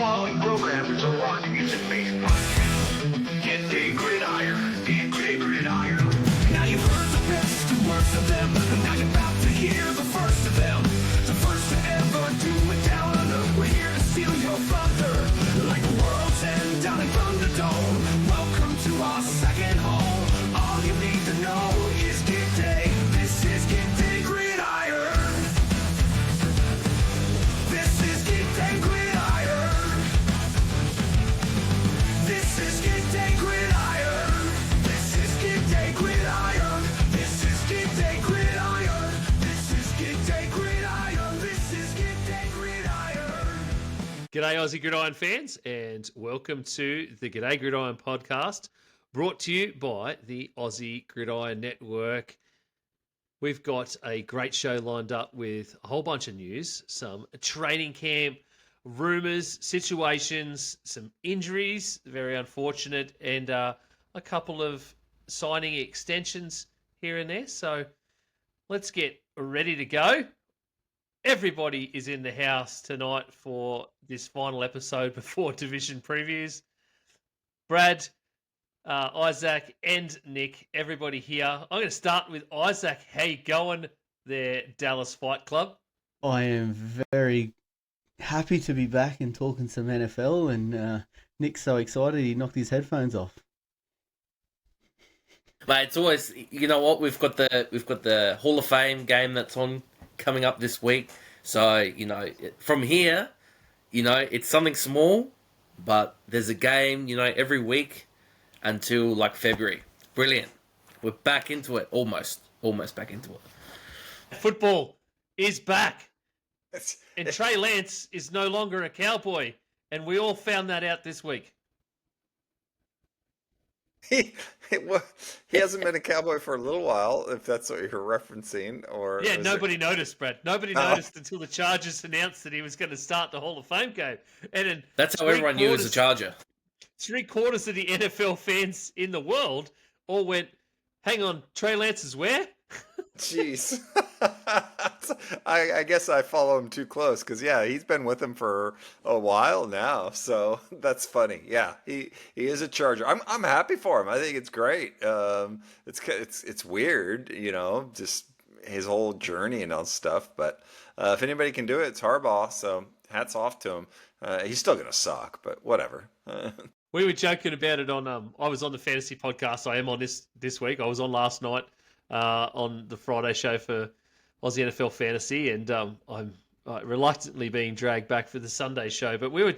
following program is a rock music-based podcast. G'day Gridiron. G'day Gridiron. Now you've heard the best and worst of them, and now you're about to hear the first of them. The first to ever do it down under. We're here to steal your thunder, like the world's end down in Thunderdome. Welcome to our second home. All you need to know is G'day. This is G'day Gridiron. This is G'day Gridiron. This is G'day Gridiron. This is G'day Gridiron. This is G'day Gridiron. This is G'day Gridiron. This is G'day Gridiron. G'day Aussie Gridiron fans, and welcome to the G'day Gridiron podcast, brought to you by the Aussie Gridiron Network. We've got a great show lined up with a whole bunch of news, some training camp rumours, situations, some injuries, very unfortunate, and a couple of signing extensions here and there. So let's get ready to go. Everybody is in the house tonight for this final episode before division previews. Brad, Isaac and Nick, everybody here. I'm going to start with Isaac. How you going there, Dallas Fight Club? I am very happy to be back and talking some NFL, and Nick's so excited he knocked his headphones off. Mate, it's always, you know what, we've got the Hall of Fame game that's on coming up this week. So, you know, from here, you know, it's something small, but there's a game, you know, every week until like February. Brilliant. We're back into it. Almost back into it. Football is back. And Trey Lance is no longer a Cowboy. And we all found that out this week. He hasn't been a Cowboy for a little while, if that's what you're referencing. Or Yeah, nobody noticed, Brad. Nobody noticed until the Chargers announced that he was going to start the Hall of Fame game. And then that's how everyone knew he was a Charger. 3/4 of the NFL fans in the world all went, hang on, Trey Lance is where? Jeez. I guess I follow him too close because, yeah, he's been with him for a while now. So that's funny. Yeah, he is a Charger. I'm happy for him. I think it's great. It's weird, you know, just his whole journey and all stuff. But if anybody can do it, it's Harbaugh. So hats off to him. He's still going to suck, but whatever. We were joking about it on. I was on the fantasy podcast. I am on this week. I was on last night on the Friday show for Aussie NFL Fantasy, and I'm reluctantly being dragged back for the Sunday show. But we were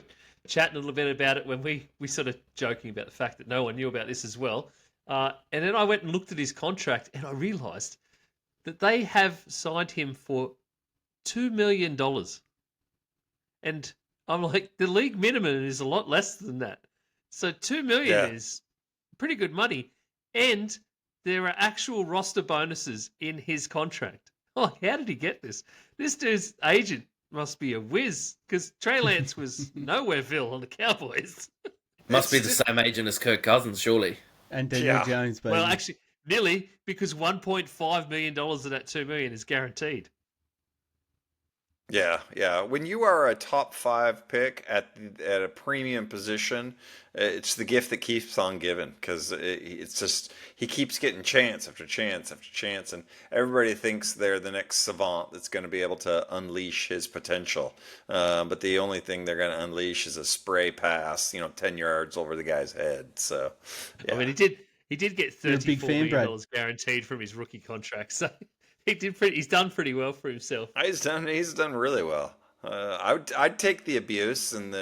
chatting a little bit about it when we sort of joking about the fact that no one knew about this as well. And then I went and looked at his contract, and I realised that they have signed him for $2 million. And I'm like, the league minimum is a lot less than that. So $2 million is pretty good money. And there are actual roster bonuses in his contract. Oh, how did he get this? This dude's agent must be a whiz, because Trey Lance was Nowhereville on the Cowboys. Must be the same agent as Kirk Cousins, surely. And Daniel Jones, baby. Well, actually, nearly, because $1.5 million of that $2 million is guaranteed. Yeah. When you are a top 5 pick at a premium position, it's the gift that keeps on giving, because it's just he keeps getting chance after chance after chance, and everybody thinks they're the next savant that's going to be able to unleash his potential. But the only thing they're going to unleash is a spray pass, 10 yards over the guy's head. So, yeah. I mean, he did get $34 million guaranteed from his rookie contract. So. He's done pretty well for himself. He's done really well. I'd take the abuse and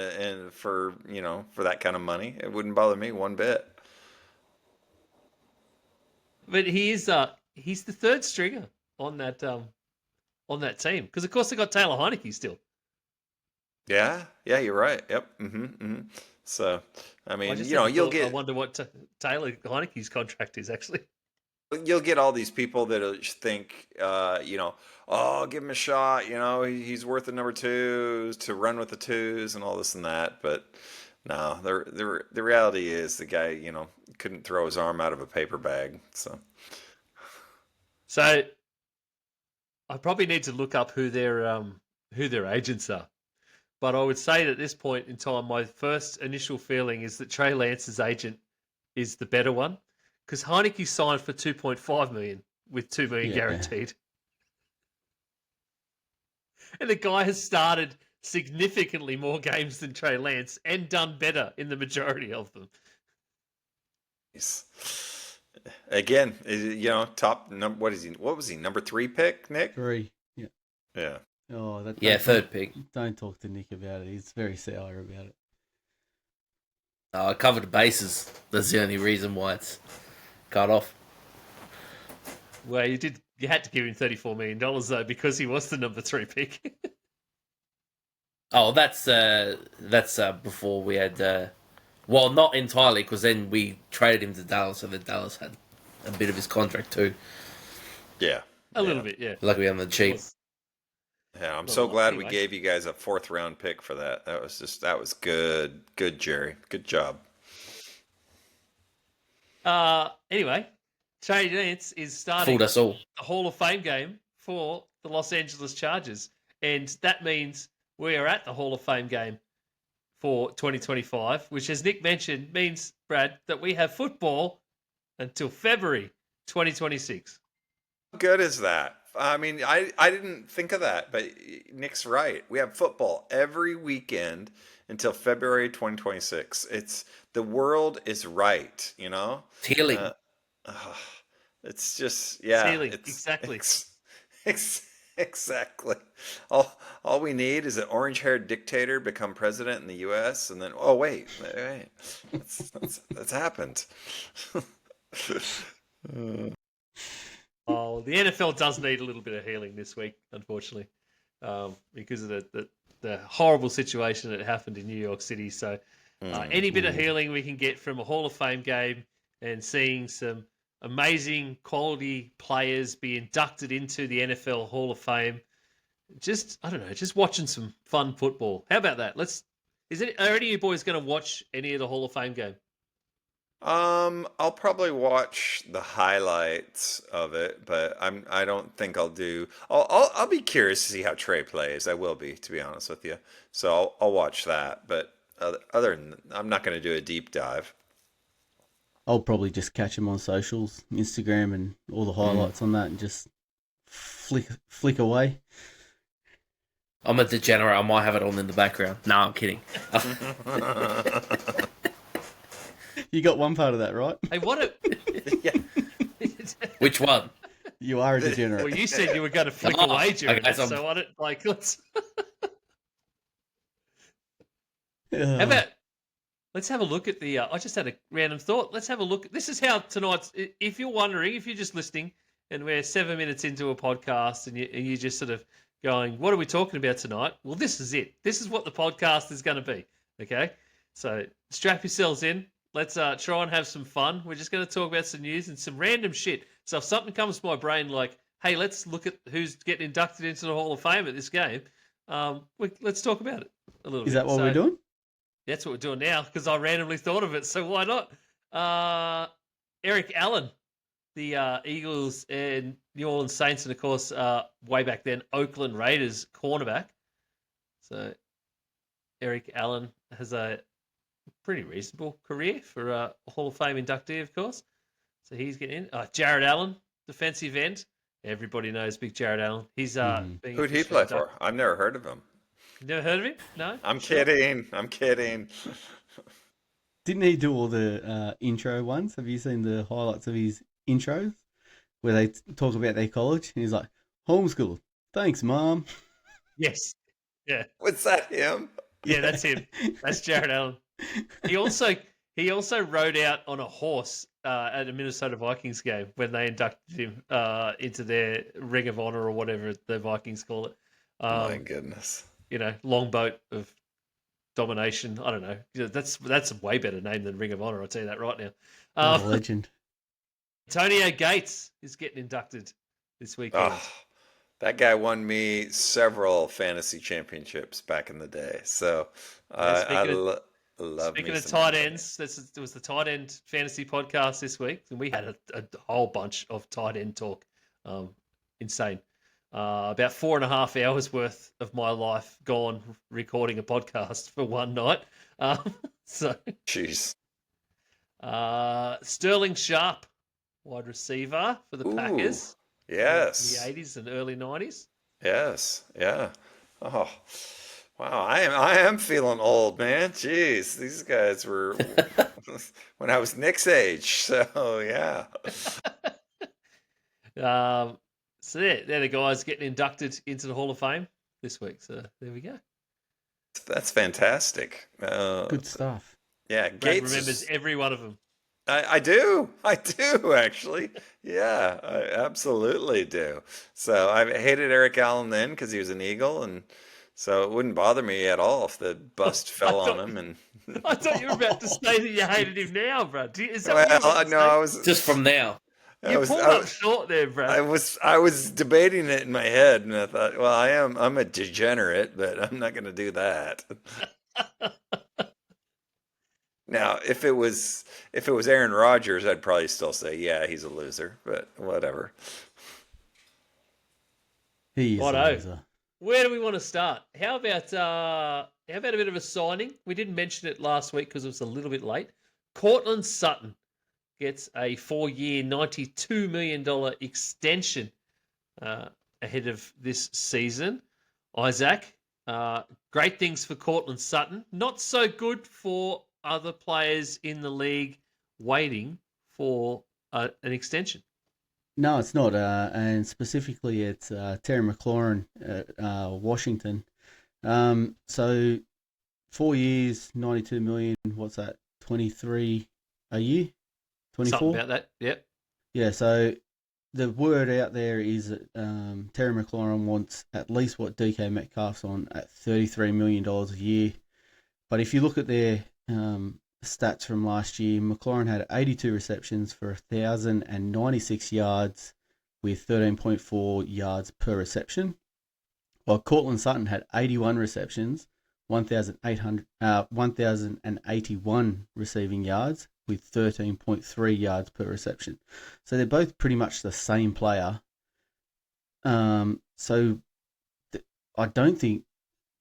for that kind of money. It wouldn't bother me one bit. But he's the third stringer on that team, because of course they got Taylor Heineke still. Yeah, you're right. Yep. So I mean, you'll get. I wonder what Taylor Heineke's contract is actually. You'll get all these people that think, oh, give him a shot. He's worth the number 2 to run with the 2s and all this and that. But no, the reality is the guy, couldn't throw his arm out of a paper bag. So I probably need to look up who their agents are, But I would say that at this point in time, my first initial feeling is that Trey Lance's agent is the better one, because Heineke signed for $2.5 million with $2 million Yeah. guaranteed, and the guy has started significantly more games than Trey Lance and done better in the majority of them. Again, top number. What is he? What was he? Number 3 pick, Nick? 3. Yeah. Yeah. Oh, third pick. Don't talk to Nick about it. He's very sour about it. I covered the bases. That's the only reason why it's cut off. Well, you had to give him $34 million though, because he was the number 3 pick. Oh, that's before we had. Well, not entirely, because then we traded him to Dallas, so then Dallas had a bit of his contract too. Yeah. A little bit, yeah. Luckily on the cheap. Yeah, I'm Not so a lot, glad we anyway. gave you guys a 4th round pick for that. That was good. Good, Jerry. Good job. Anyway, Trey Lance is starting Fooled us all. the Hall of Fame game for the Los Angeles Chargers. And that means we are at the Hall of Fame game for 2025, which, as Nick mentioned, means, Brad, that we have football until February 2026. How good is that? I mean, I didn't think of that, but Nick's right. We have football every weekend until February 2026. The world is right, you know? It's healing. It's just, It's yeah. healing, exactly. Exactly. All we need is an orange-haired dictator become president in the U.S. and then, wait, that's happened. Oh, the NFL does need a little bit of healing this week, unfortunately, because of the horrible situation that happened in New York City. So any bit of healing we can get from a Hall of Fame game and seeing some amazing quality players be inducted into the NFL Hall of Fame, just watching some fun football. How about that? Are any of you boys going to watch any of the Hall of Fame game? I'll probably watch the highlights of it, but I don't think I'll do. I'll be curious to see how Trey plays. I will be, to be honest with you. So I'll watch that, but other than I'm not going to do a deep dive. I'll probably just catch him on socials, Instagram, and all the highlights on that, and just flick away. I'm a degenerate. I might have it on in the background. No, I'm kidding. You got one part of that right. Hey, what Which one? You are a degenerate. Well, you said you were going to flick Oh, away during okay, it, so- so I don't let's. Ugh. How about let's have a look at the. I just had a random thought. Let's have a look. This is how tonight's. If you're wondering, if you're just listening, and we're 7 minutes into a podcast, and you're just sort of going, "What are we talking about tonight?" Well, this is it. This is what the podcast is going to be. Okay, so strap yourselves in. Let's try and have some fun. We're just going to talk about some news and some random shit. So if something comes to my brain like, "Hey, let's look at who's getting inducted into the Hall of Fame at this game," let's talk about it a little bit. Is that what we're doing? That's what we're doing now because I randomly thought of it. So why not? Eric Allen, the Eagles and New Orleans Saints, and of course, way back then, Oakland Raiders cornerback. So Eric Allen has a pretty reasonable career for a Hall of Fame inductee, of course. So he's getting in. Jared Allen, defensive end. Everybody knows Big Jared Allen. He's being Who'd he play for? I've never heard of him. You never heard of him? No? I'm kidding. I'm kidding. Didn't he do all the intro ones? Have you seen the highlights of his intros where they talk about their college? And he's like, homeschool. Thanks, Mom. Yes. Yeah. Was that him? Yeah, that's him. That's Jared Allen. He also rode out on a horse at a Minnesota Vikings game when they inducted him into their Ring of Honor or whatever the Vikings call it. My goodness. Long boat of domination. I don't know. That's a way better name than Ring of Honor. I'll tell you that right now. What a legend. Antonio Gates is getting inducted this weekend. Oh, that guy won me several fantasy championships back in the day. So I love Speaking me of some tight Antonio. ends, it was the tight end fantasy podcast this week, and we had a whole bunch of tight end talk. Insane. About 4.5 hours worth of my life gone recording a podcast for one night. So Jeez. Sterling Sharp, wide receiver for the Ooh. Packers. Yes. In the 80s and early 90s. Yes. Yeah. Oh. Wow. I am feeling old, man. Jeez. These guys were when I was Nick's age. So yeah. So they're the guys getting inducted into the Hall of Fame this week. So there we go. That's fantastic. Good stuff. Yeah, Brad Gates remembers is, every one of them. I do. I do actually. Yeah, I absolutely do. So I hated Eric Allen then because he was an Eagle, and so it wouldn't bother me at all if the bust fell on him. And I thought you were about to say that you hated him now, Brad. Is that what you were well, about to no, say? I was. Just from now. I was. Pulled I, up short there, Brad. I was debating it in my head, and I thought, well, I'm a degenerate, but I'm not going to do that. Now, if it was Aaron Rodgers, I'd probably still say, yeah, he's a loser, but whatever. He is a Righto. loser. Where do we want to start? How about a bit of a signing? We didn't mention it last week because it was a little bit late. Cortland Sutton gets a 4-year, $92 million extension ahead of this season. Isaac, great things for Cortland Sutton. Not so good for other players in the league waiting for an extension. No, it's not. And specifically, it's Terry McLaurin at Washington. So 4 years, 92 million. What's that? 23 a year? 24? Something about that, yep. Yeah, so the word out there is that Terry McLaurin wants at least what DK Metcalf's on at $33 million a year. But if you look at their stats from last year, McLaurin had 82 receptions for 1,096 yards with 13.4 yards per reception, while Cortland Sutton had 81 receptions, 1,081 receiving yards with 13.3 yards per reception. So they're both pretty much the same player. So I don't think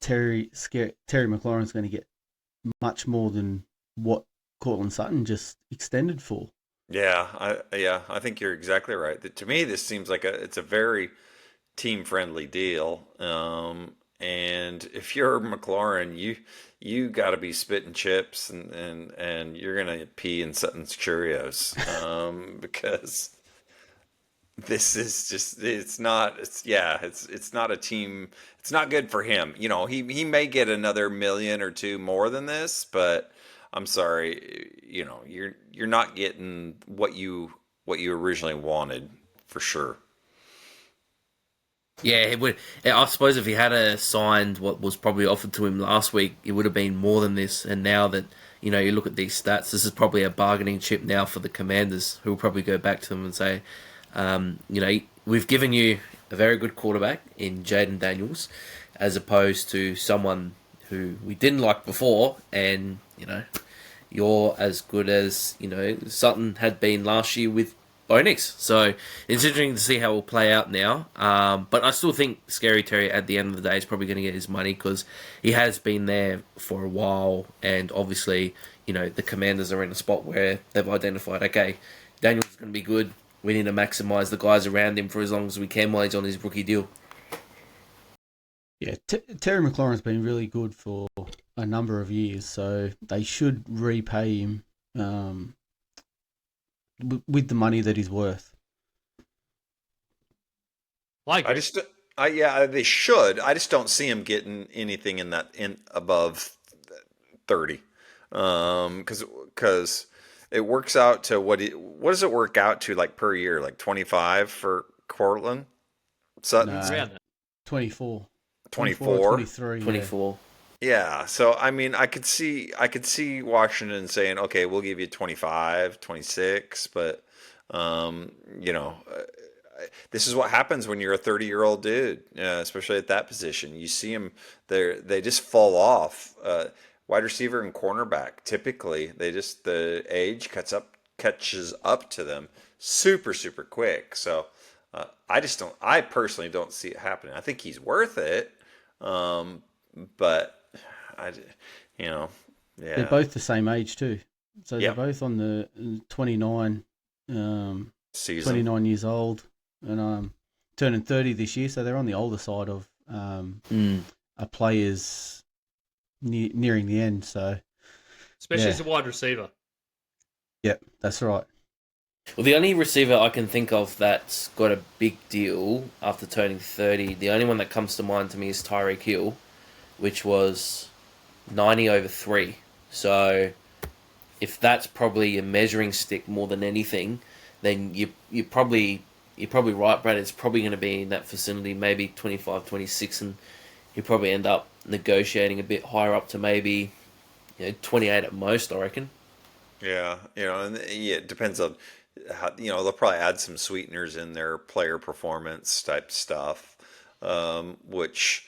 Terry McLaurin's going to get much more than what Cortland Sutton just extended for. Yeah, I think you're exactly right. To me, this seems like it's a very team-friendly deal. And if you're McLaurin, you got to be spitting chips and you're gonna pee in Sutton's Cheerios because this is just it's not a team. It's not good for him. You know, he may get another million or two more than this, but I'm sorry, you know, you're not getting what you originally wanted for sure. Yeah, it would. I suppose if he had signed what was probably offered to him last week, it would have been more than this. And now that you look at these stats, this is probably a bargaining chip now for the Commanders, who will probably go back to them and say, we've given you a very good quarterback in Jaden Daniels, as opposed to someone who we didn't like before, and you're as good as Sutton had been last year with Bo Nix. So it's interesting to see how it will play out now. But I still think Scary Terry at the end of the day is probably going to get his money because he has been there for a while, and obviously the Commanders are in a spot where they've identified, okay, Daniels is going to be good. We need to maximise the guys around him for as long as we can while he's on his rookie deal. Yeah, Terry McLaurin's been really good for a number of years, so they should repay him with the money that he's worth. They should. I just don't see him getting anything in above 30, because it works out to what does it work out to like per year, like 25 for Cortland Sutton? No, 24. 24? 23. 24. Yeah, so I mean, I could see Washington saying, okay, we'll give you 25, 26, but this is what happens when you're a 30-year-old dude, especially at that position. You see them, they just fall off. Wide receiver and cornerback, typically, the age catches up to them super, super quick. So I just don't. I personally don't see it happening. I think he's worth it, but I, you know, They're yeah, both the same age too. So they're yep. both on the 29, Season. 29 years old, and turning 30 this year. So they're on the older side of a players nearing the end. So Especially yeah. as a wide receiver. Yep, that's right. Well, the only receiver I can think of that's got a big deal after turning 30, the only one that comes to mind to me is Tyreek Hill, which was 90 over 3. So if that's probably a measuring stick more than anything, then you're probably right, Brad. It's probably going to be in that vicinity, maybe 25, 26, and you probably end up negotiating a bit higher up to maybe 28 at most, I reckon. Yeah, and yeah, it depends on how, they'll probably add some sweeteners in their player performance type stuff, which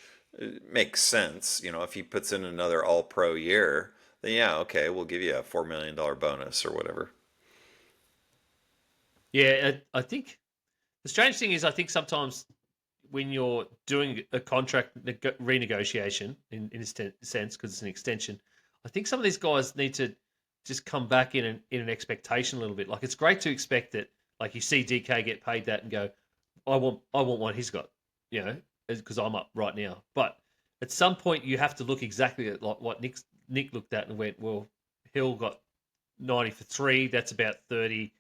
makes sense. If he puts in another all pro year, then yeah, okay, we'll give you a $4 million bonus or whatever. Yeah, I think the strange thing is I think sometimes when you're doing a contract renegotiation in a sense, because it's an extension, I think some of these guys need to just come back in an expectation a little bit. Like it's great to expect that, like you see DK get paid that and go, I want what he's got, because I'm up right now. But at some point you have to look exactly at like what Nick looked at and went, well, Hill got 90 for 3. That's about 30.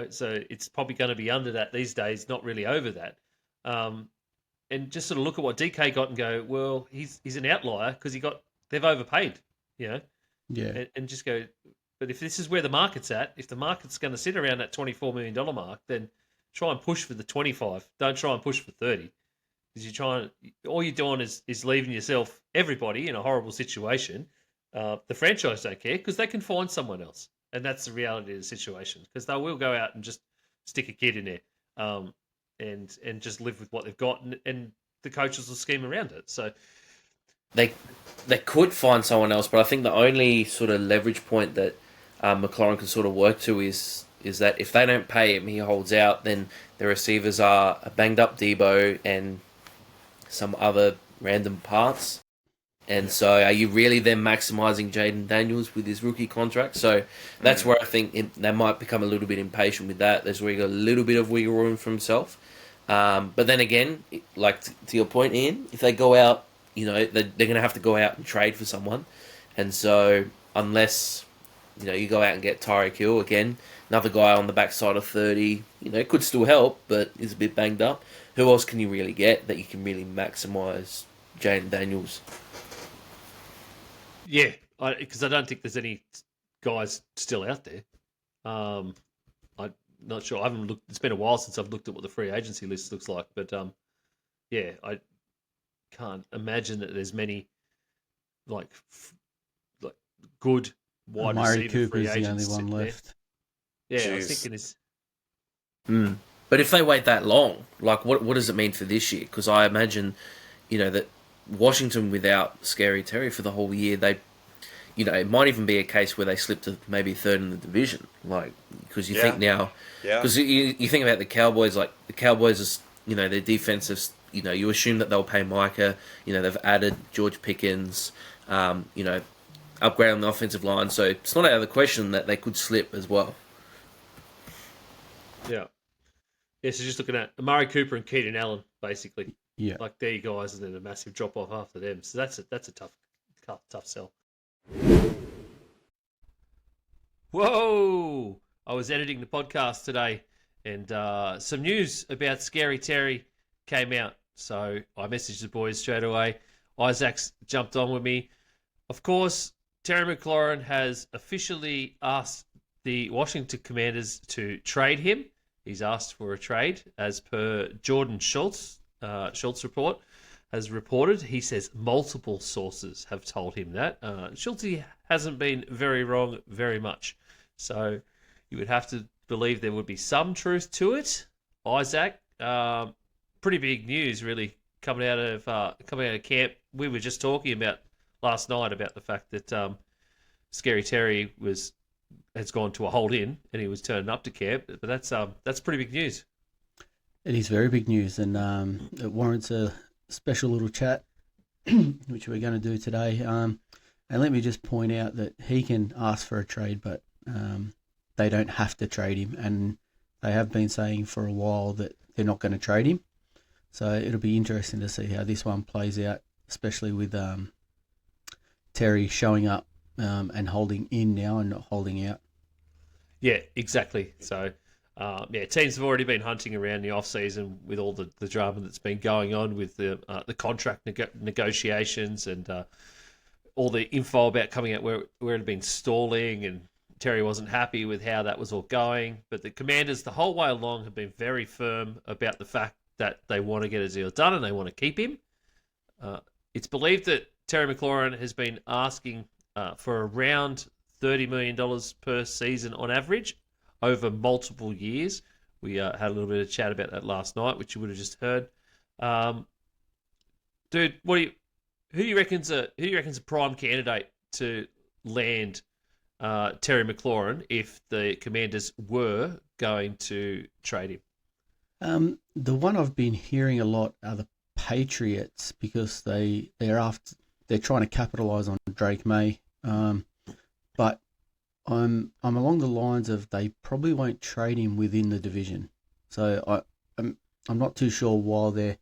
So it's probably going to be under that these days, not really over that. And just sort of look at what DK got and go, well, he's an outlier because they've overpaid, Yeah. and just go. But if this is where the market's at, if the market's going to sit around that $24 million mark, then try and push for the 25. Don't try and push for 30, because all you're doing is leaving everybody in a horrible situation. The franchise don't care because they can find someone else, and that's the reality of the situation. Because they will go out and just stick a kid in there, and just live with what they've got, and the coaches will scheme around it. So They could find someone else, but I think the only sort of leverage point that McLaurin can sort of work to is that if they don't pay him, he holds out, then the receivers are a banged up Debo and some other random parts. And so are you really then maximising Jaden Daniels with his rookie contract? So that's where I think they might become a little bit impatient with that. There's where he got a little bit of wiggle room for himself. But then again, like to your point, Ian, if they go out, they're going to have to go out and trade for someone. And so unless, you go out and get Tyreek Hill again, another guy on the backside of 30, could still help, but is a bit banged up. Who else can you really get that you can really maximise Jaden Daniels? yeah, because I don't think there's any guys still out there. I'm not sure. I haven't looked. It's been a while since I've looked at what the free agency list looks like, but yeah, I can't imagine that there's many like good wide Amari receiver free Cooper's the only agents one sitting there. left. Yeah, I was Jeez. thinking is But if they wait that long, like what does it mean for this year? Because I imagine, that Washington without Scary Terry for the whole year, they, it might even be a case where they slip to maybe third in the division. Like, because you think now, because you think about the Cowboys, like the Cowboys is, their defense is, you assume that they'll pay Micah. They've added George Pickens, upgrade on the offensive line. So it's not out of the question that they could slip as well. yeah. Yeah, so just looking at Amari Cooper and Keenan Allen, basically. Yeah. Like there you guys, and then a massive drop off after them. So that's a tough sell. Whoa! I was editing the podcast today, and some news about Scary Terry came out. So I messaged the boys straight away. Isaac's jumped on with me. Of course, Terry McLaurin has officially asked the Washington Commanders to trade him. He's asked for a trade, as per Jordan Schultz. Schultz report has reported. He says multiple sources have told him that. Schultz hasn't been very wrong very much. So you would have to believe there would be some truth to it. Isaac, pretty big news really coming out of camp. We were just talking about last night about the fact that Scary Terry has gone to a hold in and he was turning up to camp. But that's pretty big news. It is very big news, and it warrants a special little chat, which we're going to do today. And let me just point out that he can ask for a trade, but they don't have to trade him, and they have been saying for a while that they're not going to trade him. So it'll be interesting to see how this one plays out, especially with Terry showing up and holding in now and not holding out. Yeah, exactly. So, teams have already been hunting around the off-season with all the drama that's been going on with the contract negotiations and all the info about coming out where it had been stalling, and Terry wasn't happy with how that was all going. But the Commanders the whole way along have been very firm about the fact that they want to get a deal done and they want to keep him. It's believed that Terry McLaurin has been asking for around $30 million per season on average over multiple years. We had a little bit of chat about that last night, which you would have just heard. Dude, who do you reckon's a prime candidate to land Terry McLaurin if the Commanders were going to trade him? The one I've been hearing a lot are the Patriots, because they're trying to capitalize on Drake May. But I'm along the lines of they probably won't trade him within the division. So I'm not too sure while they're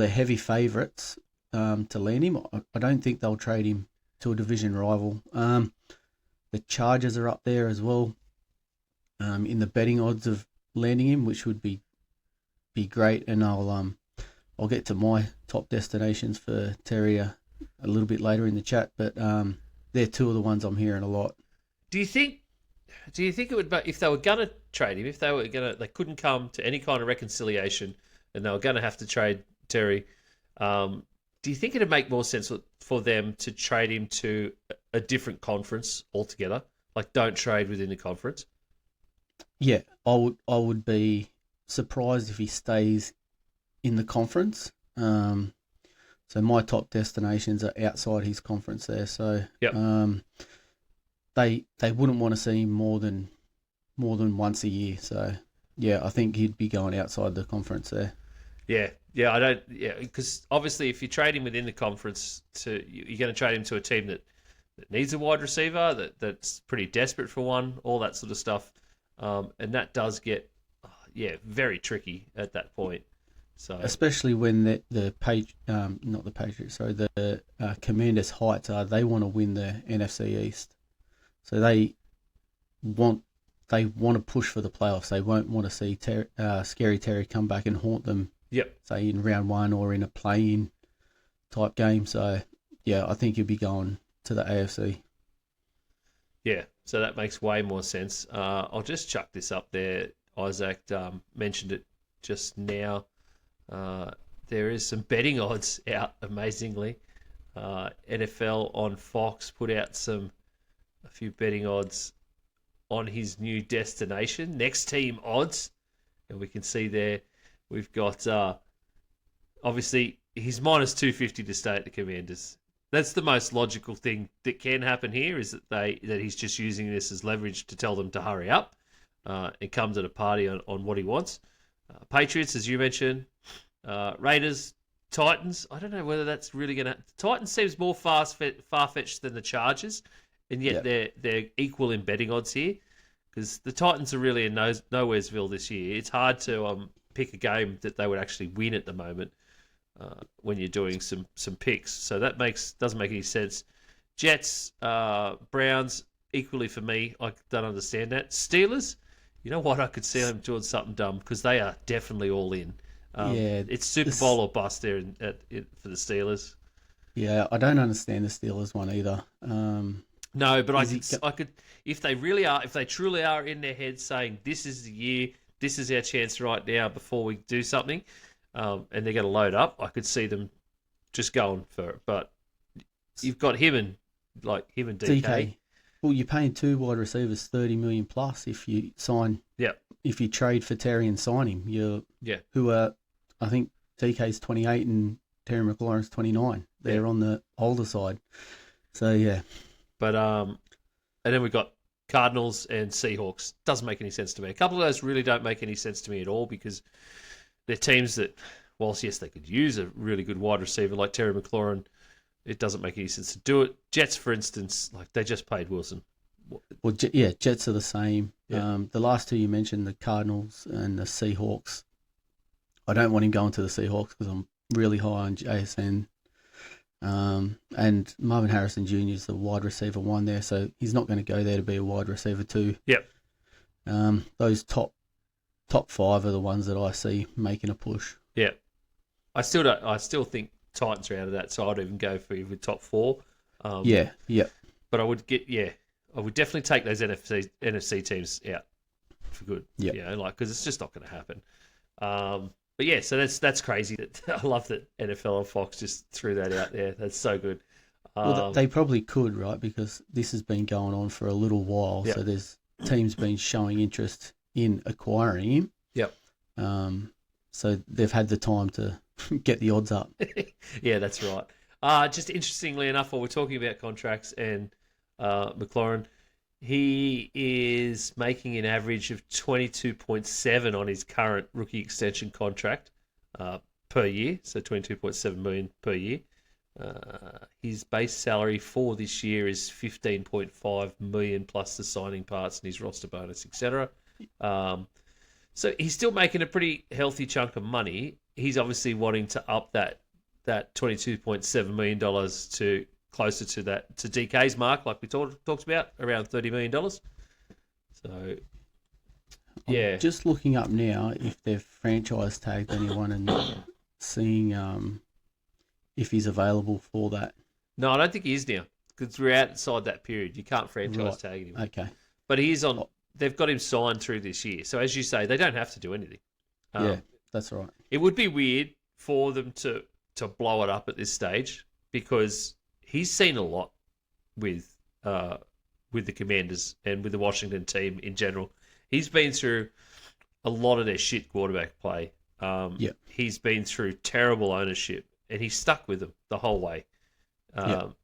heavy favourites to land him. I don't think they'll trade him to a division rival. The Chargers are up there as well in the betting odds of landing him, which would be great. And I'll get to my top destinations for Terry a little bit later in the chat, but they're two of the ones I'm hearing a lot. Do you think it would, if they were going to trade him, if they couldn't come to any kind of reconciliation and they were going to have to trade Terry, do you think it'd make more sense for them to trade him to a different conference altogether? Like, don't trade within the conference? Yeah, I would be surprised if he stays in the conference. So my top destinations are outside his conference there. So yep. They wouldn't want to see him more than once a year. So yeah, I think he'd be going outside the conference there. Yeah, because obviously if you trade him within the conference, you're going to trade him to a team that needs a wide receiver, that's pretty desperate for one, all that sort of stuff, and that does get very tricky at that point. So especially when the Commanders' heights are, they want to win the NFC East, so they want to push for the playoffs. They won't want to see Scary Terry come back and haunt them. Yep. Say in round one or in a play-in type game. So yeah, I think he'll be going to the AFC. Yeah, so that makes way more sense. I'll just chuck this up there. Isaac mentioned it just now. There is some betting odds out, amazingly. NFL on Fox put out a few betting odds on his new destination, next team odds. And we can see there we've got, obviously, he's minus 250 to stay at the Commanders. That's the most logical thing that can happen here, is that he's just using this as leverage to tell them to hurry up and come to the party on what he wants. Patriots, as you mentioned, Raiders, Titans. I don't know whether that's really going to... Titans seems more far-fetched than the Chargers, and yet they're equal in betting odds here, because the Titans are really in nowheresville this year. It's hard to pick a game that they would actually win at the moment when you're doing some picks. So that doesn't make any sense. Jets, Browns, equally for me. I don't understand that. Steelers, you know what? I could see them doing something dumb, because they are definitely all in. It's Super Bowl or bust there for the Steelers. Yeah, I don't understand the Steelers one either. No, but I could, if they truly are in their heads saying this is the year, this is our chance right now before we do something, and they're going to load up, I could see them just going for it. But you've got him and DK. Well, you're paying two wide receivers $30 million plus if you sign. Yeah. If you trade for Terry and sign him, who are, I think DK's 28 and Terry McLaurin's 29. They're on the older side. So yeah. But and then we've got Cardinals and Seahawks. Doesn't make any sense to me. A couple of those really don't make any sense to me at all because they're teams that, whilst yes, they could use a really good wide receiver like Terry McLaurin, it doesn't make any sense to do it. Jets, for instance, like they just paid Wilson. Well, Jets are the same. Yeah. The last two you mentioned, the Cardinals and the Seahawks. I don't want him going to the Seahawks because I'm really high on JSN. And Marvin Harrison Jr. is the wide receiver 1 there, so he's not going to go there to be a wide receiver 2. Yep. Those top 5 are the ones that I see making a push. Yeah. I still think Titans are out of that, so I'd even go with top 4. Yeah. But I would definitely take those NFC teams out for good. Yeah. Because it's just not going to happen. But yeah, so that's crazy. I love that NFL and Fox just threw that out there. That's so good. Well, they probably could, right? Because this has been going on for a little while. Yep. So there's teams been showing interest in acquiring him. Yep. So they've had the time to get the odds up. Yeah, that's right. Just interestingly enough, while we're talking about contracts and McLaurin, he is making an average of 22.7 on his current rookie extension contract per year, so 22.7 million per year. His base salary for this year is 15.5 million plus the signing parts and his roster bonus, etc. So he's still making a pretty healthy chunk of money. He's obviously wanting to up that $22.7 million to closer to DK's mark, like we talked about, around $30 million. So, yeah. I'm just looking up now if they've franchise tagged anyone and seeing if he's available for that. No, I don't think he is now because we're outside that period. You can't franchise tag him. Okay. But he is on. They've got him signed through this year. So as you say, they don't have to do anything. Yeah, that's right. It would be weird for them to blow it up at this stage because he's seen a lot with the Commanders and with the Washington team in general. He's been through a lot of their shit quarterback play. He's been through terrible ownership, and he's stuck with them the whole way. And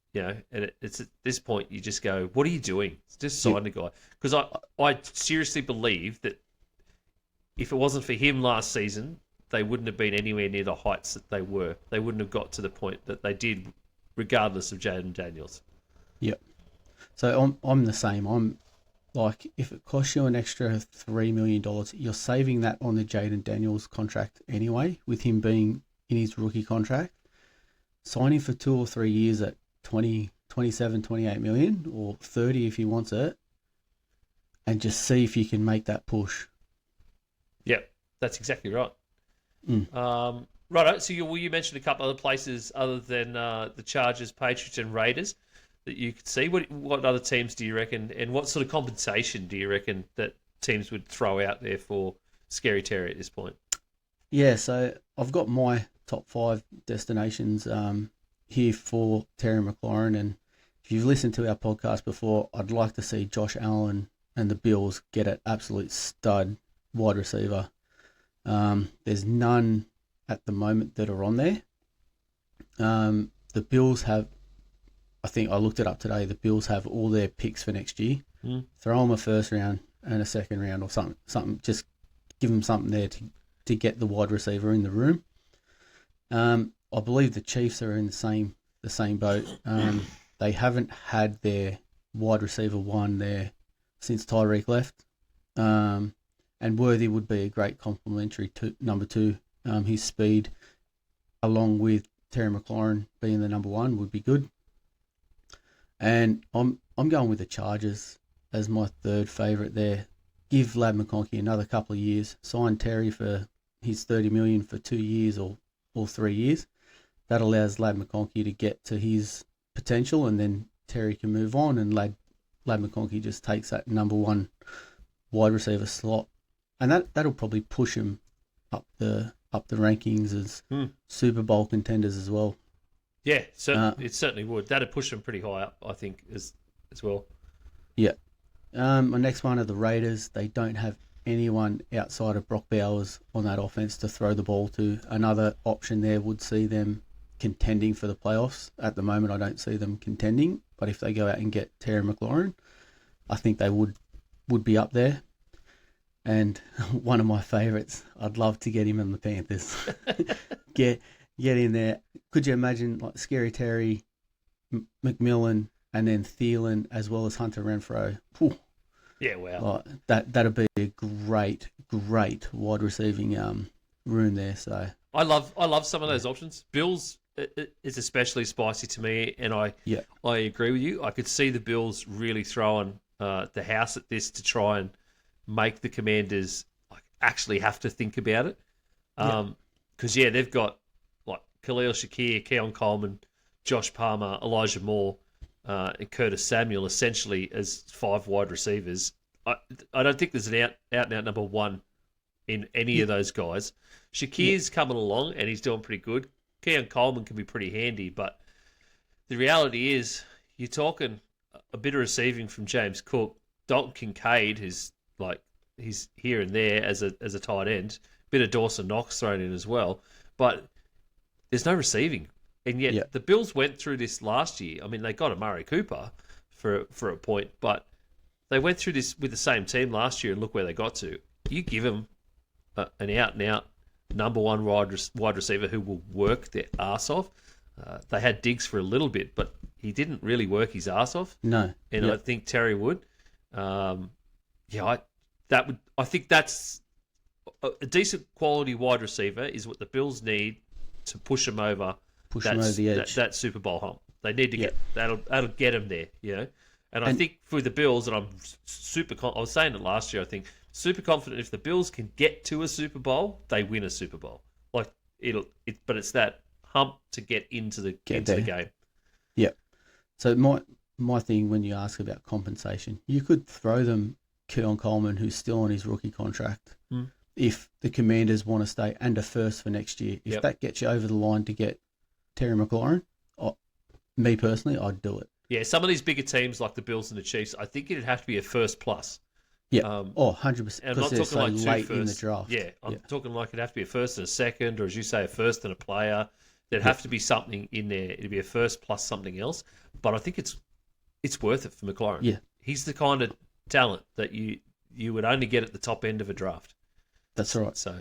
it's at this point you just go, "What are you doing? Just sign the guy." Because I seriously believe that if it wasn't for him last season, they wouldn't have been anywhere near the heights that they were. They wouldn't have got to the point that they did, regardless of Jaden Daniels. Yep. So I'm the same. I'm like, if it costs you an extra $3 million, you're saving that on the Jaden Daniels contract anyway, with him being in his rookie contract. Sign him for 2 or 3 years at 20, 27, 28 million, or 30 if he wants it, and just see if you can make that push. Yep, that's exactly right. Righto, so you mentioned a couple other places other than the Chargers, Patriots, and Raiders that you could see. What other teams do you reckon, and what sort of compensation do you reckon that teams would throw out there for Scary Terry at this point? Yeah, so I've got my top 5 destinations here for Terry McLaurin, and if you've listened to our podcast before, I'd like to see Josh Allen and the Bills get an absolute stud wide receiver. There's none at the moment that are on there. The Bills have, I think I looked it up today, the Bills have all their picks for next year. Throw them a first round and a second round or something. Just give them something there to get the wide receiver in the room. I believe the Chiefs are in the same boat. They haven't had their wide receiver 1 there since Tyreek left. And Worthy would be a great complementary to number 2. His speed, along with Terry McLaurin being the number 1, would be good. And I'm going with the Chargers as my third favourite there. Give Ladd McConkey another couple of years. Sign Terry for his $30 million for 2 years or 3 years. That allows Ladd McConkey to get to his potential, and then Terry can move on, and Ladd McConkey just takes that number 1 wide receiver slot, and that'll probably push him up the rankings as Super Bowl contenders as well. Yeah, it certainly would. That'd push them pretty high up, I think, as well. Yeah. My next one are the Raiders. They don't have anyone outside of Brock Bowers on that offense to throw the ball to. Another option there would see them contending for the playoffs. At the moment, I don't see them contending, but if they go out and get Terry McLaurin, I think they would be up there. And one of my favourites, I'd love to get him in the Panthers. get in there. Could you imagine like Scary Terry, McMillan, and then Thielen as well as Hunter Renfrow? Whew. Yeah, wow. Like, that'd be a great wide receiving room there. So I love some of those options. Bills is especially spicy to me, and I agree with you. I could see the Bills really throwing the house at this to try and make the Commanders actually have to think about it. Because they've got like Khalil Shakir, Keon Coleman, Josh Palmer, Elijah Moore, and Curtis Samuel essentially as 5 wide receivers. I don't think there's an out and out number one in any of those guys. Shakir's coming along and he's doing pretty good. Keon Coleman can be pretty handy, but the reality is you're talking a bit of receiving from James Cook, Dalton Kincaid, who's he's here and there as a tight end, bit of Dawson Knox thrown in as well, but there's no receiving. And yet the Bills went through this last year. I mean, they got Amari Cooper for a point, but they went through this with the same team last year and look where they got to. You give them an out-and-out number one wide receiver who will work their ass off. They had Diggs for a little bit, but he didn't really work his ass off. No. And I think Terry would. I think that's a decent quality wide receiver is what the Bills need to push them over the edge. That Super Bowl hump. They need to get that'll get them there, And I think for the Bills, and I'm super. I was saying it last year. I think super confident if the Bills can get to a Super Bowl, they win a Super Bowl. But it's that hump to get into the game. Yeah. So my thing when you ask about compensation, you could throw them Keon Coleman, who's still on his rookie contract, if the Commanders want to stay and a first for next year. If that gets you over the line to get Terry McLaurin, me personally, I'd do it. Yeah, some of these bigger teams like the Bills and the Chiefs, I think it'd have to be a first plus. Yeah, 100%. And I'm not talking like two late firsts. in the draft. Yeah, I'm talking like it'd have to be a first and a second, or as you say, a first and a player. There'd have to be something in there. It'd be a first plus something else. But I think it's worth it for McLaurin. Yeah. He's the kind of talent that you would only get at the top end of a draft. That's right. So,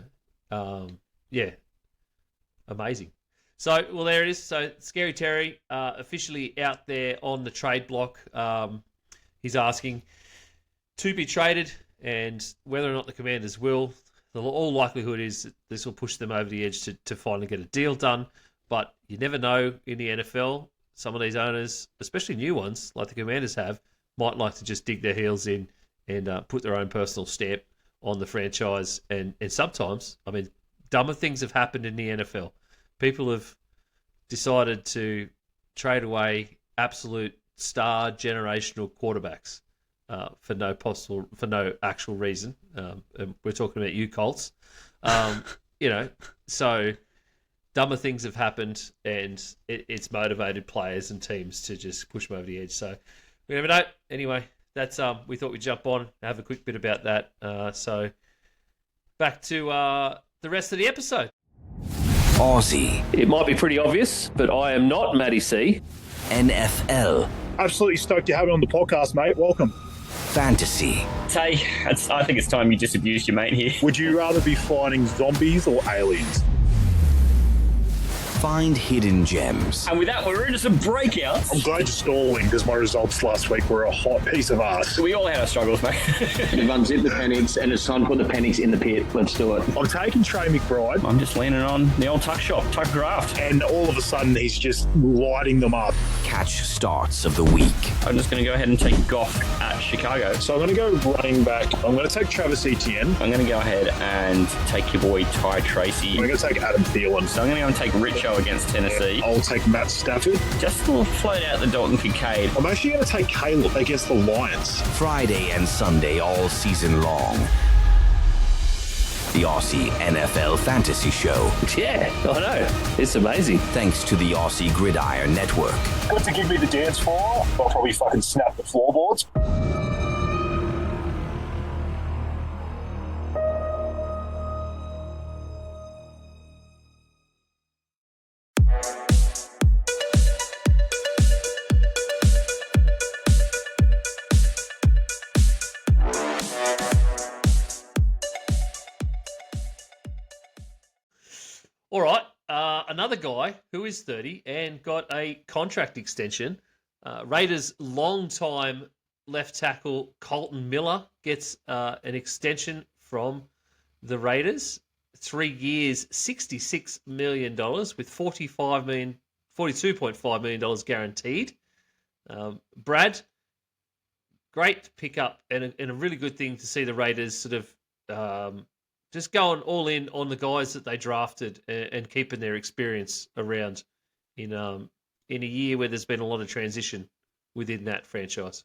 amazing. So, well, there it is. So, Scary Terry officially out there on the trade block. He's asking to be traded and whether or not the Commanders will. All likelihood is that this will push them over the edge to finally get a deal done. But you never know in the NFL. Some of these owners, especially new ones like the Commanders have, might like to just dig their heels in and put their own personal stamp on the franchise. And sometimes, I mean, dumber things have happened in the NFL. People have decided to trade away absolute star generational quarterbacks for no actual reason. And we're talking about you, Colts. So dumber things have happened, and it's motivated players and teams to just push them over the edge. So we never know. Anyway, that's we thought we'd jump on and have a quick bit about that. So back to the rest of the episode. Aussie. It might be pretty obvious, but I am not Matty C. NFL. Absolutely stoked to have it on the podcast, mate. Welcome. Fantasy. Tay, I think it's time you just abused your mate here. Would you rather be fighting zombies or aliens? Find hidden gems. And with that, we're into some breakouts. I'm glad you're stalling because my results last week were a hot piece of ass. We all had our struggles, mate. You've unzipped the pennies and it's time to put the pennies in the pit. Let's do it. I'm taking Trey McBride. I'm just leaning on the old tuck shop, tuck graft. And all of a sudden, he's just lighting them up. Catch starts of the week. I'm just going to go ahead and take Goff at Chicago. So I'm going to go running back. I'm going to take Travis Etienne. I'm going to go ahead and take your boy Ty Tracy. I'm going to take Adam Thielen. So I'm going to go and take Richo against Tennessee. I'll take Matt Stafford. Just a little float out the Dalton Kincaid. I'm actually going to take Caleb against the Lions. Friday and Sunday all season long. The Aussie NFL Fantasy Show. Yeah, I know. It's amazing. Thanks to the Aussie Gridiron Network. Good to give me the dance floor. I'll probably fucking snap the floorboards. another guy who is 30 and got a contract extension. Raiders' long-time left tackle Colton Miller gets an extension from the Raiders. 3 years, $66 million with $42.5 million guaranteed. Brad, great pickup and a really good thing to see the Raiders sort of just going all in on the guys that they drafted and keeping their experience around in a year where there's been a lot of transition within that franchise.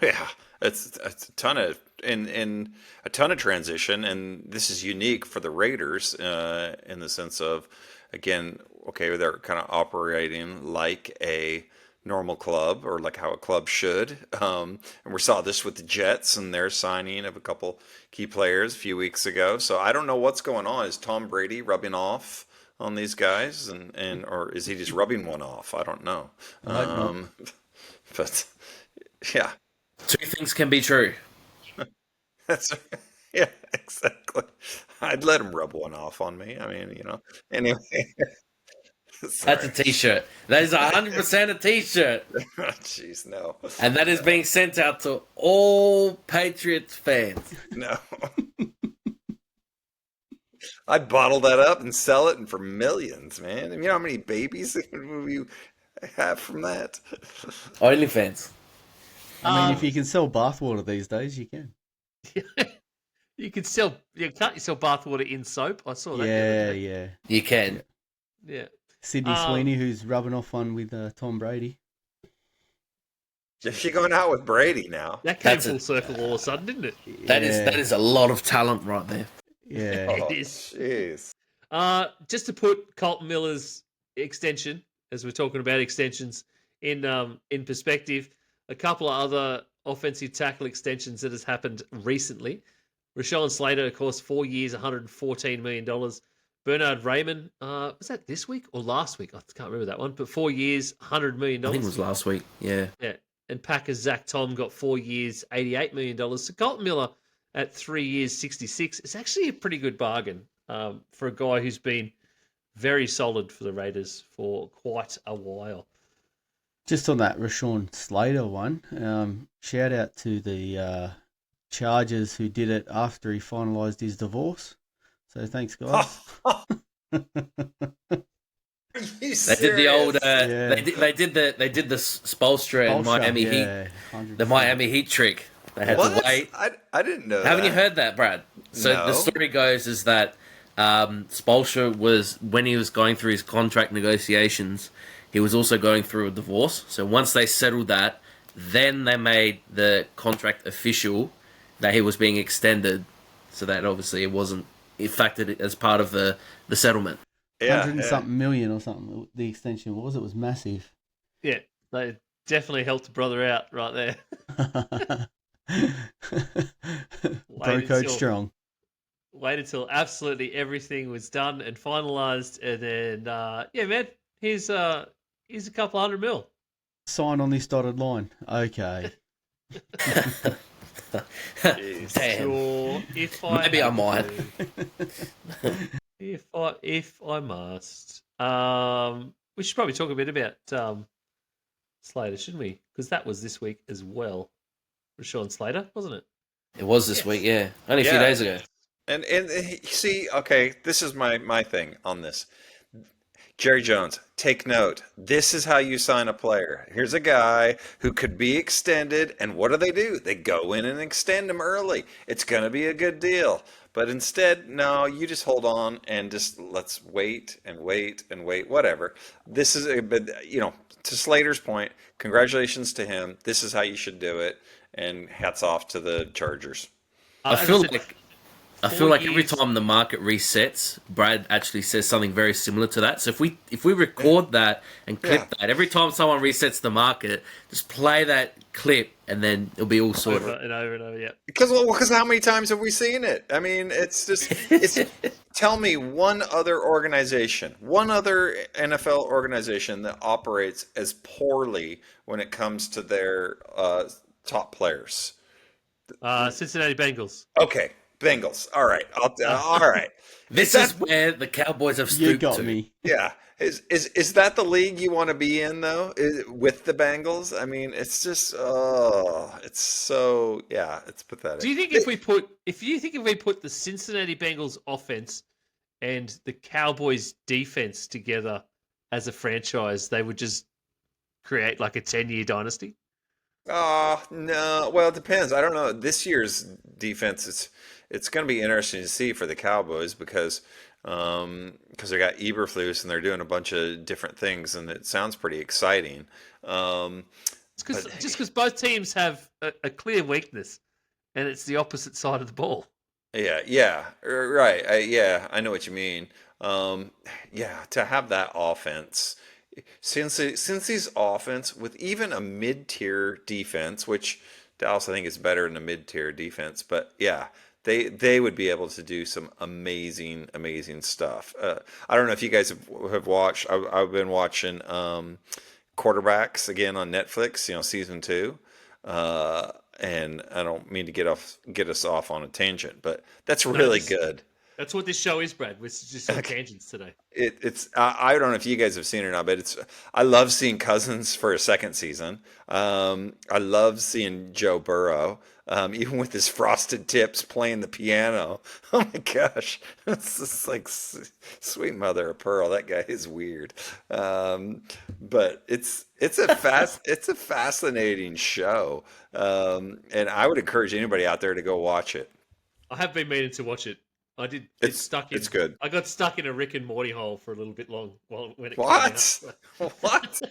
Yeah, it's a ton of in a ton of transition, and this is unique for the Raiders in the sense of, again, okay, they're kind of operating like a normal club or like how a club should, and we saw this with the Jets and their signing of a couple key players a few weeks ago. So I don't know what's going on. Is Tom Brady rubbing off on these guys, and or is he just rubbing one off? I don't know. But yeah. Two things can be true. That's yeah, exactly. I'd let him rub one off on me. I mean, Anyway, That's a T-shirt. That is 100% a T-shirt, jeez, no, and that is being sent out to all Patriots fans. no. I'd bottle that up and sell it for millions, man. You know how many babies you have from that? OnlyFans. I mean, if you can sell bathwater these days, you can. You can sell. Can't you sell bathwater in soap? I saw that. Yeah. You can. Yeah. Sydney Sweeney, who's rubbing off one with Tom Brady. You're going out with Brady now. That came full circle all of a sudden, didn't it? That is a lot of talent right there. Yeah. Oh, It is. jeez. Just to put Colton Miller's extension, as we're talking about extensions, in perspective, a couple of other offensive tackle extensions that has happened recently. Rashawn Slater, of course, 4 years, $114 million. Bernard Raymond, was that this week or last week? I can't remember that one, but 4 years, $100 million. I think it was last week, yeah. Yeah. And Packers' Zach Tom got 4 years, $88 million. So Colton Miller at 3 years, 66. It's actually a pretty good bargain for a guy who's been very solid for the Raiders for quite a while. Just on that Rashawn Slater one, shout out to the Chargers who did it after he finalised his divorce. So thanks, guys. Are you They did the old. Yeah. They did the Spolstra and Miami Heat. 100%. The Miami Heat trick. They had What? to wait. I didn't know Haven't that. you heard that, Brad? So No. the story goes is that Spolstra was, when he was going through his contract negotiations, he was also going through a divorce. So once they settled that, then they made the contract official that he was being extended. So that obviously it wasn't factored as part of the settlement. Yeah, 100 and something million or something. The extension was. It was massive. Yeah, they definitely helped the brother out right there. Bro code strong. Waited till absolutely everything was done and finalised, and then yeah, man, here's a couple $100 million. Sign on this dotted line. Okay. Damn. Sure, if I Maybe I have might. to. if I must, we should probably talk a bit about Slater, shouldn't we? Because that was this week as well. Rashawn Slater, wasn't it? It was this week, yeah. Only a few days ago. And see, okay, this is my thing on this. Jerry Jones, take note. This is how you sign a player. Here's a guy who could be extended, and what do? They go in and extend him early. It's going to be a good deal. But instead, no, you just hold on and just let's wait and wait and wait, whatever. This is, to Slater's point, congratulations to him. This is how you should do it, and hats off to the Chargers. I As feel said, like 4 every years. time the market resets, Brad actually says something very similar to that. So if we record that and clip that, every time someone resets the market, just play that clip and then it'll be all sorted. Over and over and over, yeah. Because how many times have we seen it? I mean, it's tell me one other organization, one other NFL organization that operates as poorly when it comes to their top players. Cincinnati Bengals. Okay, Bengals. All right. All right. This is where the Cowboys have stooped You got to. me. Yeah. Is that the league you want to be in though? With the Bengals? I mean, it's just it's so it's pathetic. Do you think if we put the Cincinnati Bengals offense and the Cowboys defense together as a franchise, they would just create like a 10-year dynasty? No. Well, it depends. I don't know. This year's defense it's going to be interesting to see for the Cowboys because they got Eberflus and they're doing a bunch of different things and it sounds pretty exciting. It's because both teams have a clear weakness, and it's the opposite side of the ball. Yeah, right. I know what you mean. To have that offense, since these offense with even a mid-tier defense, which Dallas I think is better than a mid-tier defense, but yeah, they would be able to do some amazing stuff. I don't know if you guys have watched. I've been watching Quarterbacks again on Netflix. Season 2. And I don't mean to get us off on a tangent, but that's really good. That's what this show is, Brad. We're just on tangents today. It's I don't know if you guys have seen it or not, but I love seeing Cousins for a second season. I love seeing Joe Burrow, even with his frosted tips playing the piano. Oh my gosh, it's just like sweet mother of pearl. That guy is weird, but it's a fascinating show, and I would encourage anybody out there to go watch it. I have been meaning to watch it. I did. It's good. I got stuck in a Rick and Morty hole for a little bit long when it What? came out. What?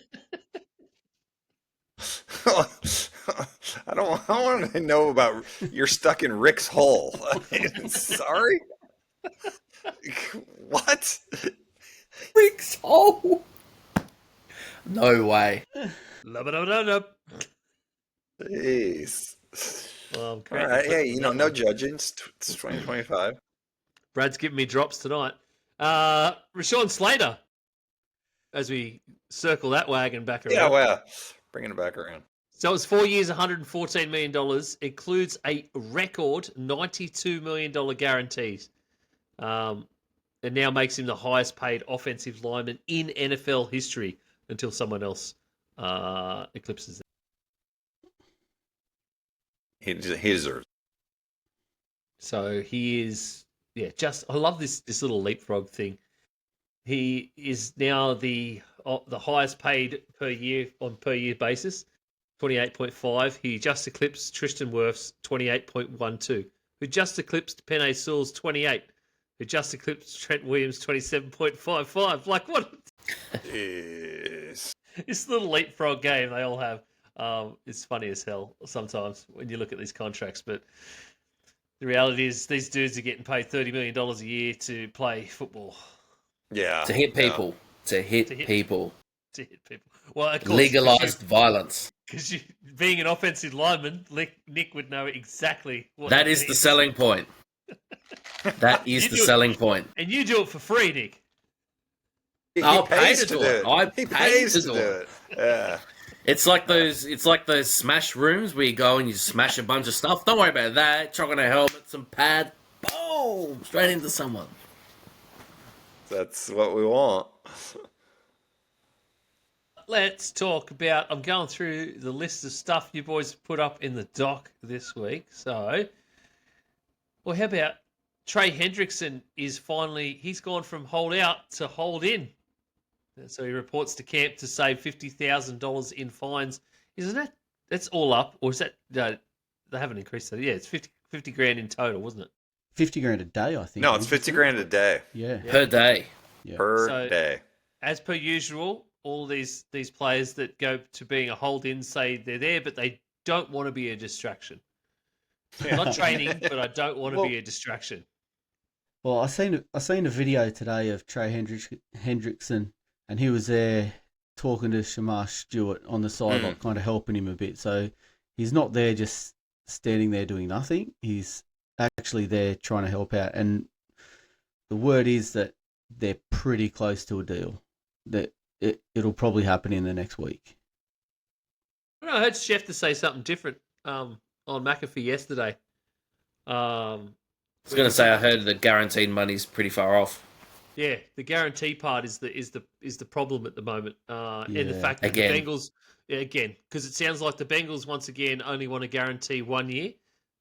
I don't want to know about you're stuck in Rick's hole. Sorry. What? Rick's hole. No way. Lub-a-dub-dub-dub. Jeez. Well, All right. Hey, no judging. It's 2025. Brad's giving me drops tonight. Rashawn Slater, as we circle that wagon back around. Yeah, well, bringing it back around. So it's 4 years, $114 million, includes a record $92 million guarantees, and now makes him the highest paid offensive lineman in NFL history until someone else eclipses it. He deserves it. So he is, I love this little leapfrog thing. He is now the highest paid per year basis, 28.5. He just eclipsed Tristan Wirf's 28.12, who just eclipsed Penei Sewell's 28, who just eclipsed Trent Williams' 27.55. Like what? Jeez. This little leapfrog game they all have. It's funny as hell sometimes when you look at these contracts, but the reality is these dudes are getting paid $30 million a year to play football. Yeah. To hit people. Yeah. To hit people. To hit people. Well, of course, legalized violence. Because being an offensive lineman, Nick would know exactly what that is the selling point. That is the selling point. And you do it for free, Nick. I'll pay to do it. He pays to do it. Yeah. It's like those smash rooms where you go and you smash a bunch of stuff. Don't worry about that. Chuck on a helmet, some pad, boom, straight into someone. That's what we want. Let's talk about. I'm going through the list of stuff you boys put up in the doc this week. So, well, how about Trey Hendrickson is finally, he's gone from hold out to hold in. So he reports to camp to save $50,000 in fines. Isn't that's all up? Or is that, no, they haven't increased that. Yeah, it's 50 grand in total, wasn't it? 50 grand a day, I think. No, it's 50 grand a day. Yeah. Per day. Yeah. Per day. As per usual, all these players that go to being a hold-in say they're there, but they don't want to be a distraction. Not training, but I don't want to be a distraction. Well, I seen a video today of Trey Hendrickson, and he was there talking to Shamar Stewart on the sideline, kind of helping him a bit. So he's not there just standing there doing nothing. He's actually there trying to help out. And the word is that they're pretty close to a deal. That it'll probably happen in the next week. I heard Chef to say something different on McAfee yesterday. was going to say I heard the guaranteed money's pretty far off. Yeah, the guarantee part is the problem at the moment, and the Yeah. fact that Again. the Bengals again, because it sounds like the Bengals once again only want to guarantee 1 year,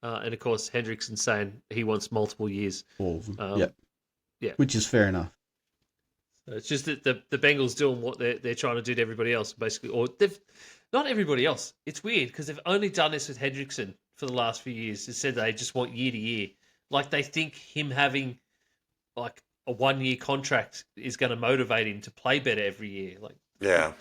and of course Hendrickson's saying he wants multiple years. All of them. Um, yeah. Which is fair enough. So it's just that the Bengals doing what they're trying to do to everybody else, basically, or they've not everybody else. It's weird because they've only done this with Hendrickson for the last few years. They said they just want year to year, like they think him having like a 1 year contract is going to motivate him to play better every year. Like, Yeah.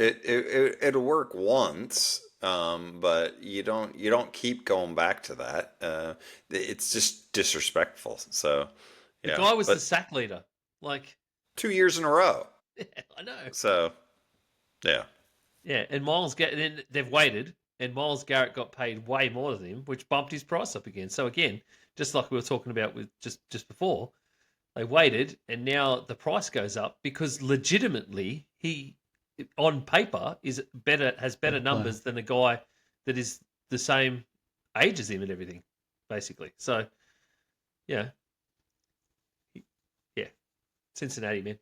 It'll work once, but you don't keep going back to that. It's just disrespectful. So the yeah, guy was but the sack leader. Like 2 years in a row. yeah, I know. So yeah, Yeah, and then they've waited, and Miles Garrett got paid way more than him, which bumped his price up again. So again, just like we were talking about with just before, they waited, and now the price goes up because legitimately he, on paper, has better numbers than a guy that is the same age as him and everything, basically. So yeah, Cincinnati, man.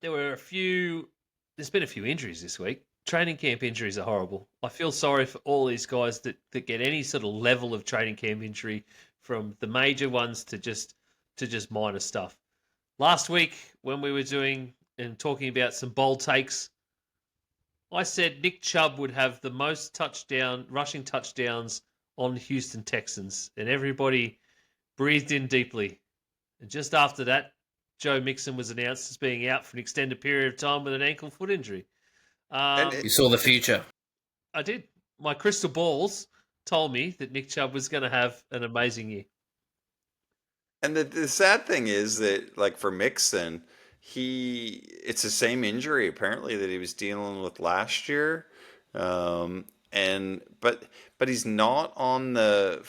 There's been a few injuries this week. Training camp injuries are horrible. I feel sorry for all these guys that get any sort of level of training camp injury, from the major ones to just minor stuff. Last week, when we were doing and talking about some bold takes, I said Nick Chubb would have the most rushing touchdowns on Houston Texans, and everybody breathed in deeply. And just after that, Joe Mixon was announced as being out for an extended period of time with an ankle foot injury. You saw the future. I did. My crystal balls told me that Nick Chubb was going to have an amazing year. and the sad thing is that, like, for Mixon, it's the same injury apparently that he was dealing with last year, and but he's not on the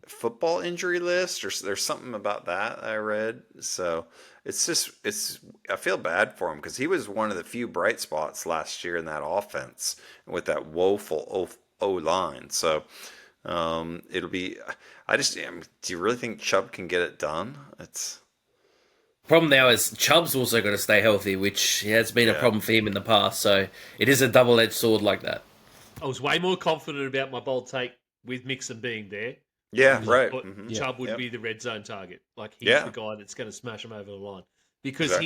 football injury list, or there's something about that I read. So I feel bad for him because he was one of the few bright spots last year in that offense with that woeful O line. So it'll be. Do you really think Chubb can get it done? Problem now is Chubb's also got to stay healthy, which has been a problem for him in the past. So it is a double-edged sword like that. I was way more confident about my bold take with Mixon being there. Yeah, right. Mm-hmm. Chubb would be the red zone target. Like, he's the guy that's going to smash him over the line. Because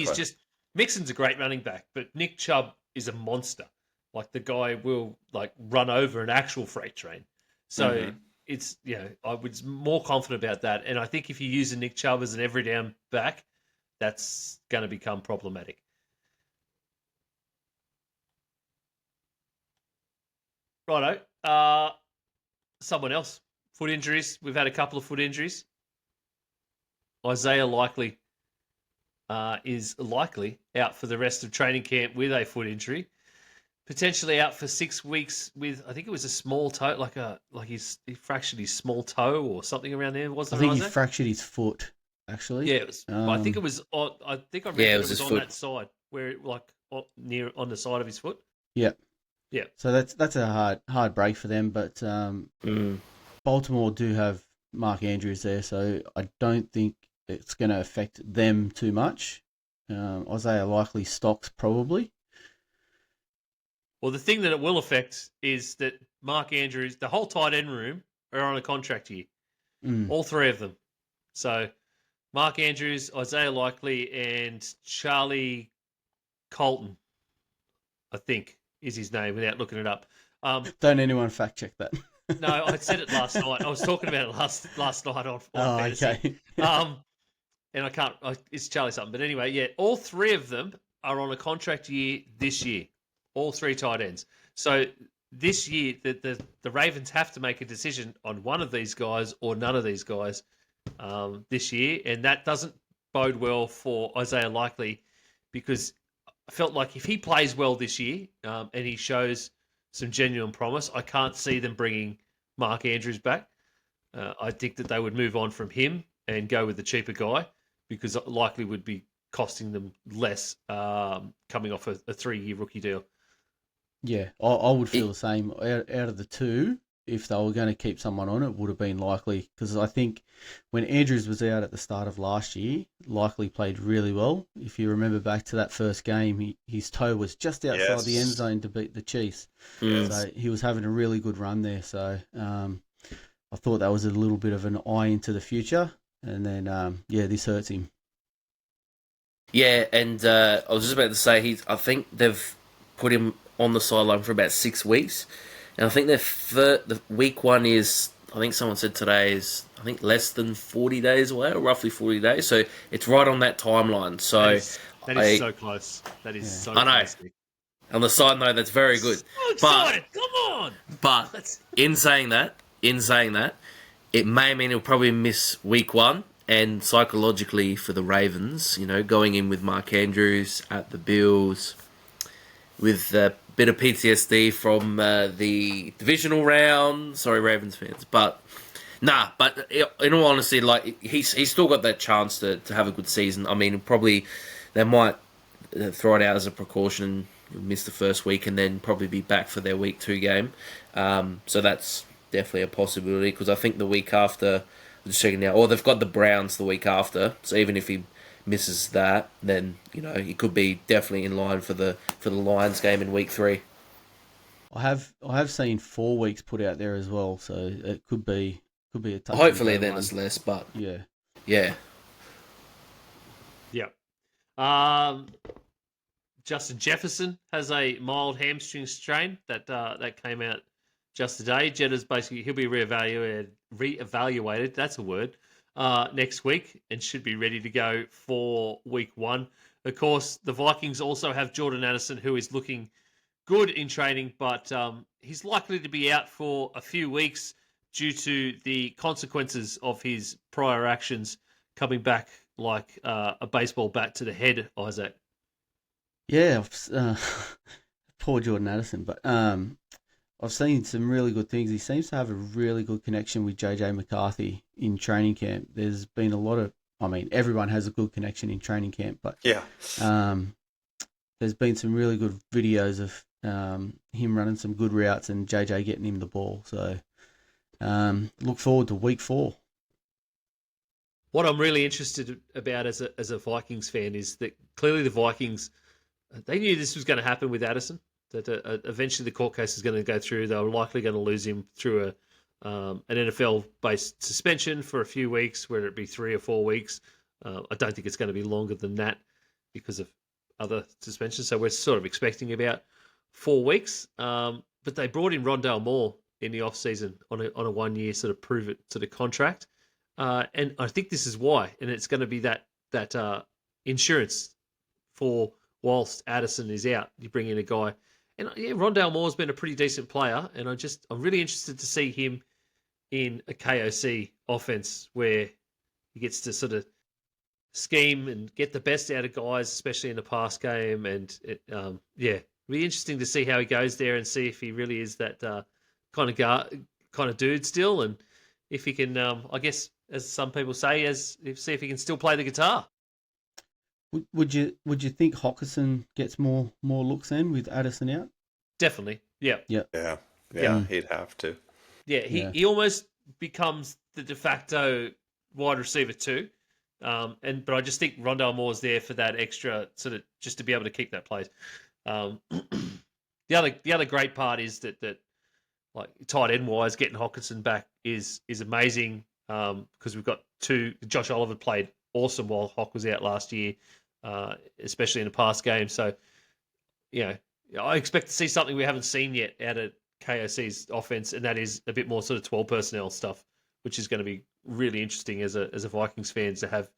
Mixon's a great running back, but Nick Chubb is a monster. Like, the guy will, like, run over an actual freight train. So it's, I was more confident about that. And I think if you use a Nick Chubb as an every down back, that's going to become problematic. Righto. Someone else. Foot injuries. We've had a couple of foot injuries. Isaiah Likely is likely out for the rest of training camp with a foot injury. Potentially out for 6 weeks with, I think it was a small toe, he fractured his small toe or something around there, wasn't it? I think he fractured his foot, actually. Yeah, it was, I think it was. I think I read it was on that side, where near on the side of his foot. Yeah. Yeah. So that's a hard break for them, but Baltimore do have Mark Andrews there, so I don't think it's going to affect them too much. Isaiah Likely stocks probably. Well, the thing that it will affect is that Mark Andrews, the whole tight end room, are on a contract year. All three of them. So Mark Andrews, Isaiah Likely, and Charlie Colton, I think, is his name without looking it up. Don't anyone fact check that. No, I said it last night. I was talking about it last night on Fantasy. Okay. And I can't, it's Charlie something. But anyway, yeah, all three of them are on a contract year this year. All three tight ends. So this year, the Ravens have to make a decision on one of these guys or none of these guys this year. And that doesn't bode well for Isaiah Likely, because I felt like if he plays well this year and he shows some genuine promise, I can't see them bringing Mark Andrews back. I think that they would move on from him and go with the cheaper guy, because Likely would be costing them less coming off a 3-year rookie deal. Yeah, I would feel the same. Out of the two, if they were going to keep someone on, it would have been Likely, because I think when Andrews was out at the start of last year, Likely played really well. If you remember back to that first game, his toe was just outside the end zone to beat the Chiefs. So he was having a really good run there. So I thought that was a little bit of an eye into the future. And then, this hurts him. Yeah, and I was just about to say, I think they've put him on the sideline for about 6 weeks. And I think the week one is, I think someone said today is, I think less than 40 days away, or roughly 40 days. So it's right on that timeline. So that is so close. That is so I know. close. On the side note, that's very good. So excited! Come on! But in saying that, it may mean he'll probably miss week one. And psychologically for the Ravens, going in with Mark Andrews at the Bills, with a bit of PTSD from the divisional round. Sorry, Ravens fans. But in all honesty, he's still got that chance to have a good season. I mean, probably they might throw it out as a precaution, miss the first week, and then probably be back for their week 2 game. So that's definitely a possibility, because I think the week after, I'm just checking now, they've got the Browns the week after. So even if he misses that, then he could be definitely in line for the Lions game in week 3. I have seen 4 weeks put out there as well, so it could be a touch. Hopefully then it's less, but yeah. Justin Jefferson has a mild hamstring strain that came out just today. Jeddah's basically, he'll be reevaluated. That's a word. Next week, and should be ready to go for week 1. Of course, the Vikings also have Jordan Addison, who is looking good in training, but he's likely to be out for a few weeks due to the consequences of his prior actions coming back like a baseball bat to the head, Isaac. Yeah, poor Jordan Addison, but I've seen some really good things. He seems to have a really good connection with JJ McCarthy in training camp. There's been a lot of, everyone has a good connection in training camp, but there's been some really good videos of him running some good routes and JJ getting him the ball. So look forward to week 4. What I'm really interested about as a Vikings fan is that clearly the Vikings, they knew this was going to happen with Addison, that eventually the court case is going to go through. They were likely going to lose him through an NFL-based suspension for a few weeks, whether it be 3 or 4 weeks. I don't think it's going to be longer than that because of other suspensions. So we're sort of expecting about 4 weeks. But they brought in Rondale Moore in the offseason on a 1-year sort of prove it sort of contract. And I think this is why. And it's going to be that insurance for whilst Addison is out. You bring in a guy. And Rondale Moore's been a pretty decent player. And I'm really interested to see him in a KOC offense where he gets to sort of scheme and get the best out of guys, especially in the pass game. And it'll be interesting to see how he goes there and see if he really is that kind of dude still, and if he can, I guess, as some people say, see if he can still play the guitar. Would you think Hockenson gets more looks then with Addison out? Definitely, yeah. He'd have to. He almost becomes the de facto wide receiver too. But I just think Rondale Moore's there for that extra sort of just to be able to kick that place. The other great part is that like tight end wise, getting Hockenson back is amazing because we've got 2. Josh Oliver played awesome while Hock was out last year, especially in the pass game. So, I expect to see something we haven't seen yet out of KOC's offense, and that is a bit more sort of 12 personnel stuff, which is going to be really interesting as a Vikings fans to have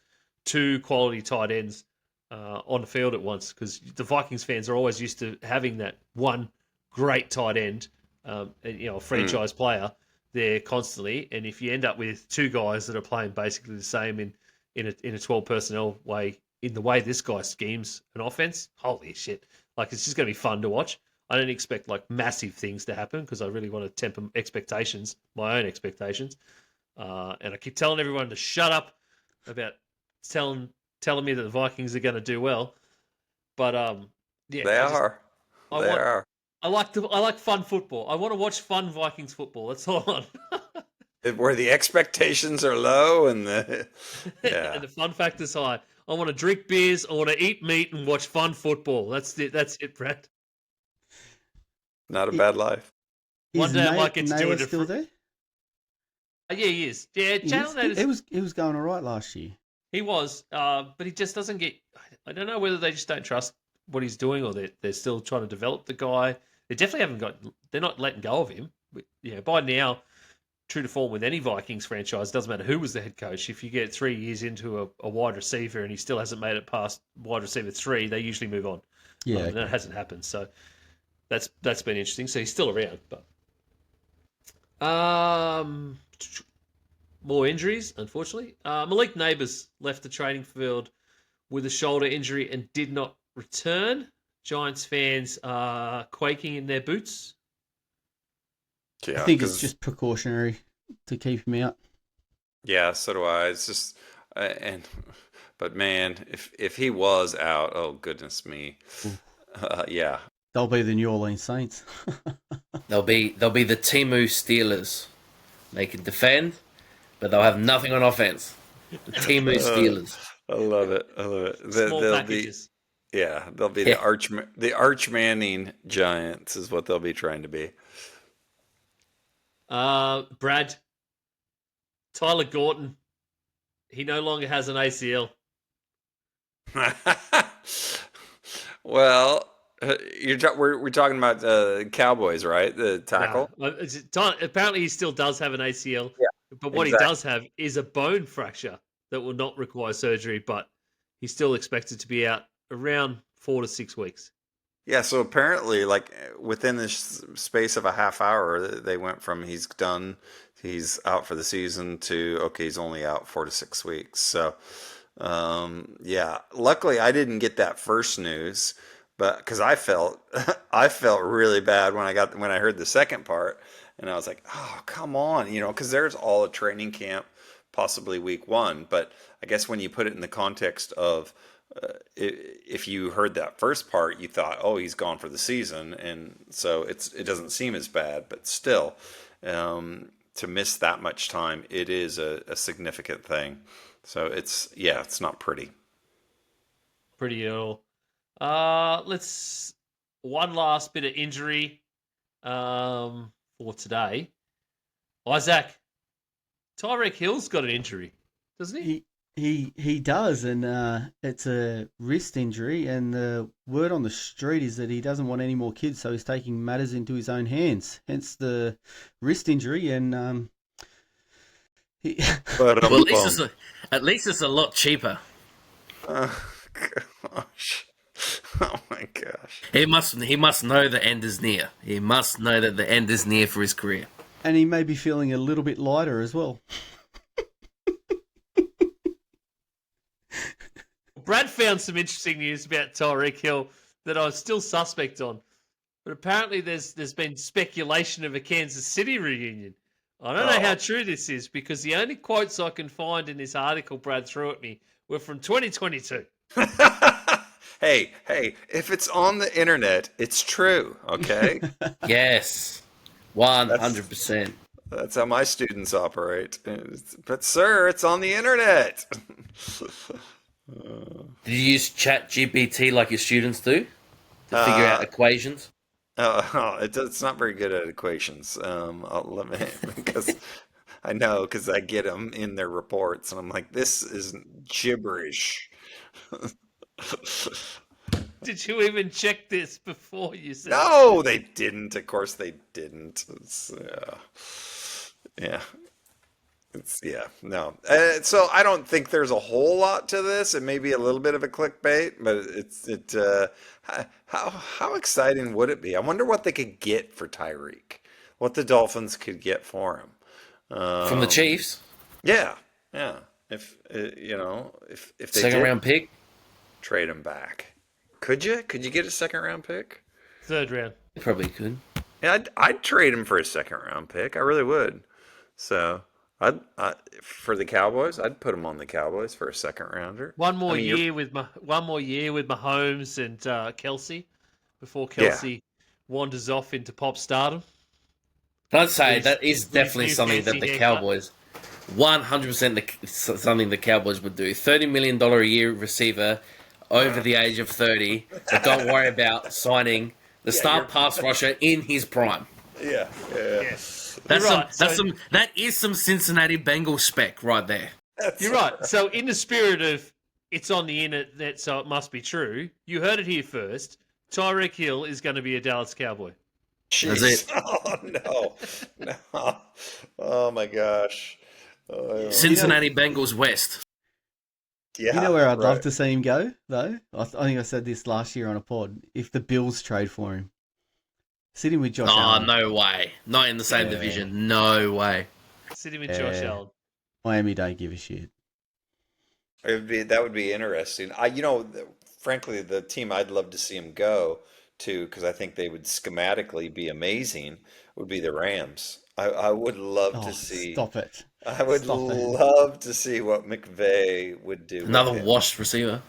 2 quality tight ends on the field at once, because the Vikings fans are always used to having that one great tight end, a franchise player there constantly. And if you end up with 2 guys that are playing basically the same in a 12 personnel way, in the way this guy schemes an offense, holy shit! Like, it's just going to be fun to watch. I don't expect like massive things to happen because I really want to temper expectations, my own expectations. And I keep telling everyone to shut up about telling me that the Vikings are going to do well. But they are. I like fun football. I want to watch fun Vikings football. That's all I want. Where the expectations are low and the yeah. And the fun factor's high. I want to drink beers. I want to eat meat and watch fun football. That's it, Brad. Not a bad life. One day I might get to do it. Still there? Yeah, he is. Yeah, Channel He was going all right last year. He was, but he just doesn't get. I don't know whether they just don't trust what he's doing, or they're still trying to develop the guy. They definitely haven't got. They're not letting go of him. But, by now, true to form with any Vikings franchise, doesn't matter who was the head coach. If you get 3 years into a wide receiver and he still hasn't made it past wide receiver 3, they usually move on. Yeah, and that hasn't happened. So that's been interesting. So he's still around, but more injuries, unfortunately. Malik Neighbours left the training field with a shoulder injury and did not return. Giants fans are quaking in their boots. Yeah, I think it's just precautionary to keep him out. Yeah, so do I. It's just but man, if he was out, oh goodness me, yeah, they'll be the New Orleans Saints. They'll be the Temu Steelers. They can defend, but they'll have nothing on offense. The Temu Steelers. I love it. Small They'll packages. they'll be the Arch Manning Giants is what they'll be trying to be. Brad, Tyler Gorton, he no longer has an ACL. Well, we're talking about the Cowboys, right? The tackle. No, apparently, he still does have an ACL. Yeah, but what exactly. he does have is a bone fracture that will not require surgery. But he's still expected to be out around 4 to 6 weeks. Yeah, so apparently, like within this space of a half hour, they went from he's done, he's out for the season to okay, he's only out 4 to 6 weeks. So, yeah, luckily I didn't get that first news, but because I felt really bad when I heard the second part, and I was like, oh come on, because there's all a training camp, possibly week 1, but I guess when you put it in the context of if you heard that first part, you thought, "Oh, he's gone for the season," and so it doesn't seem as bad. But still, to miss that much time, it is a significant thing. So it's not pretty. Pretty at all. Let's one last bit of injury for today. Isaac, Tyreek Hill's got an injury, doesn't he? He does, and it's a wrist injury, and the word on the street is that he doesn't want any more kids, so he's taking matters into his own hands. Hence the wrist injury, and But Well, at least it's a lot cheaper. oh gosh, oh my gosh. He must know the end is near. He must know that the end is near for his career. and he may be feeling a little bit lighter as well. Brad found some interesting news about Tyreek Hill that I was still suspect on. But apparently there's been speculation of a Kansas City reunion. I don't know how true this is because the only quotes I can find in this article Brad threw at me were from 2022. Hey, if it's on the internet, it's true, okay? Yes, 100%. That's how my students operate. But sir, it's on the internet. Did you use ChatGPT like your students do to figure out equations? It's not very good at equations. Because I get them in their reports, and I'm like, this is gibberish. Did you even check this before you said? No, they didn't. Of course, they didn't. No. So I don't think there's a whole lot to this. It may be a little bit of a clickbait, but how exciting would it be? I wonder what they could get for Tyreek, what the Dolphins could get for him From the Chiefs? Yeah. If if they Second did round pick? trade him back, could you get a second round pick? Third round. You probably could. Yeah, I'd trade him for a second round pick. I really would. So. For the Cowboys, I'd put him on the Cowboys for a second rounder. One more year with Mahomes and Kelsey before Kelsey wanders off into pop stardom. Can I say With- that is with definitely new something that fancy the haircut. Cowboys, 100% something the Cowboys would do. $30 million a year receiver over the age of 30, but don't worry about signing the star you're- pass rusher in his prime. Yeah. Yes. That's You're some. right. That's So- That is some Cincinnati Bengals spec right there. You're right. So, in the spirit of it's on the internet, so it must be true, you heard it here first. Tyreek Hill is going to be a Dallas Cowboy. That's Jeez. it. Oh, no. No. Oh, my gosh. Oh, Cincinnati Bengals West. yeah. You know where I'd love right. to see him go, though? I think I said this last year on a pod. If the Bills trade for him. Sit him with Josh Oh, Allen. no way. Not in the same Yeah. division. No way. Sitting with Josh Yeah. Allen. Miami don't give a shit. That would be interesting. Frankly, the team I'd love to see him go to, because I think they would schematically be amazing, would be the Rams. I would love Oh, to see. stop it. I would Stop it. love to see what McVay would do. with Another him. washed receiver.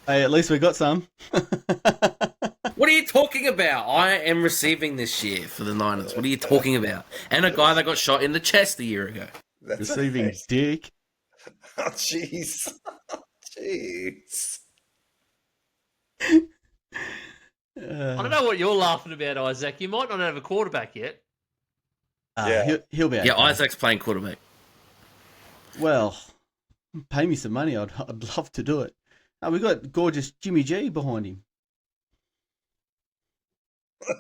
Hey, at least we got some. What are you talking about? I am receiving this year for the Niners. What are you talking about? And a guy that got shot in the chest a year ago. That's Receiving amazing. dick. Oh, jeez. Jeez. I don't know what you're laughing about, Isaac. You might not have a quarterback yet. Yeah. He'll be okay. Yeah, Isaac's playing quarterback. Well, pay me some money. I'd love to do it. We got gorgeous Jimmy G behind him.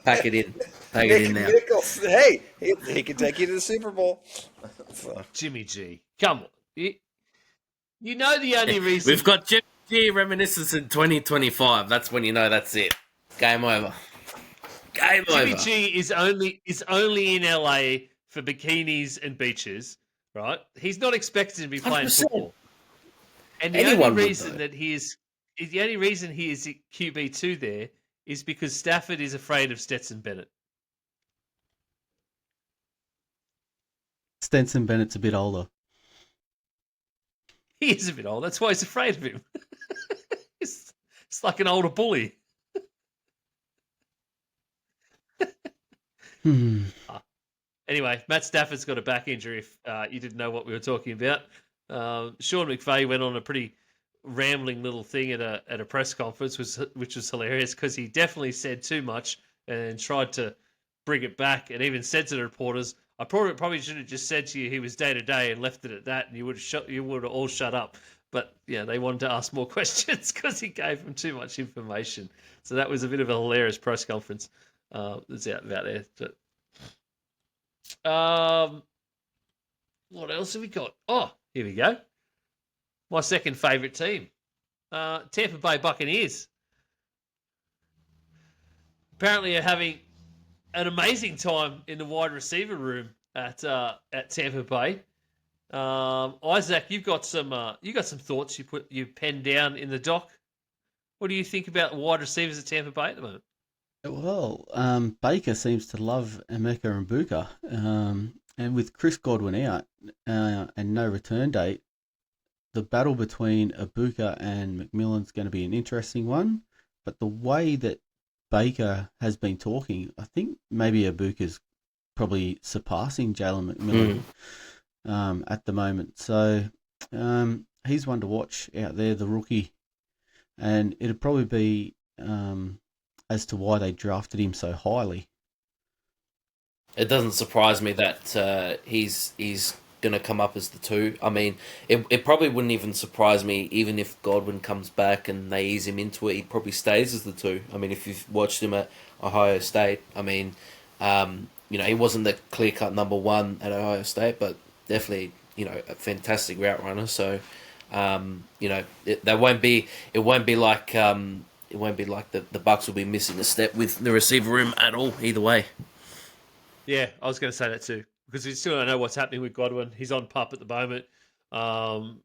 Pack it in. Pack it in now. Nichols, hey, he can take you to the Super Bowl. So, Jimmy G. Come on. You know the only reason... We've got Jimmy G reminiscence in 2025. That's when you know that's it. Game over. Game Jimmy over. G is only in LA for bikinis and beaches, right? He's not expected to be playing 100%. football. And the Anyone only would, reason though. that he is at QB2 there is because Stafford is afraid of Stetson Bennett. Stenson Bennett's a bit older. He is a bit old. That's why he's afraid of him. it's like an older bully. Anyway, Matt Stafford's got a back injury if you didn't know what we were talking about. Sean McVay went on a pretty rambling little thing at a press conference, which was hilarious because he definitely said too much and tried to bring it back and even said to the reporters, I probably should have just said to you he was day to day and left it at that and you would have all shut up. But yeah, they wanted to ask more questions because he gave them too much information. So that was a bit of a hilarious press conference that's out about there. But, what else have we got? Oh, here we go. My second favourite team, Tampa Bay Buccaneers. Apparently, are having an amazing time in the wide receiver room at Tampa Bay. Isaac, you've got some thoughts you penned down in the doc. What do you think about the wide receivers at Tampa Bay at the moment? Well, Baker seems to love Emeka and Buka. And with Chris Godwin out and no return date, the battle between Ibuka and McMillan's going to be an interesting one. But the way that Baker has been talking, I think maybe Ibuka's probably surpassing Jalen McMillan at the moment. So he's one to watch out there, the rookie. And it'd probably be as to why they drafted him so highly. It doesn't surprise me that he's going to come up as the 2. I mean, it probably wouldn't even surprise me even if Godwin comes back and they ease him into it. He probably stays as the 2. I mean, if you've watched him at Ohio State, I mean, he wasn't the clear-cut number 1 at Ohio State, but definitely, a fantastic route runner. So, it won't be like the Bucks will be missing a step with the receiver room at all. Either way. Yeah, I was going to say that too because we still don't know what's happening with Godwin. He's on PUP at the moment.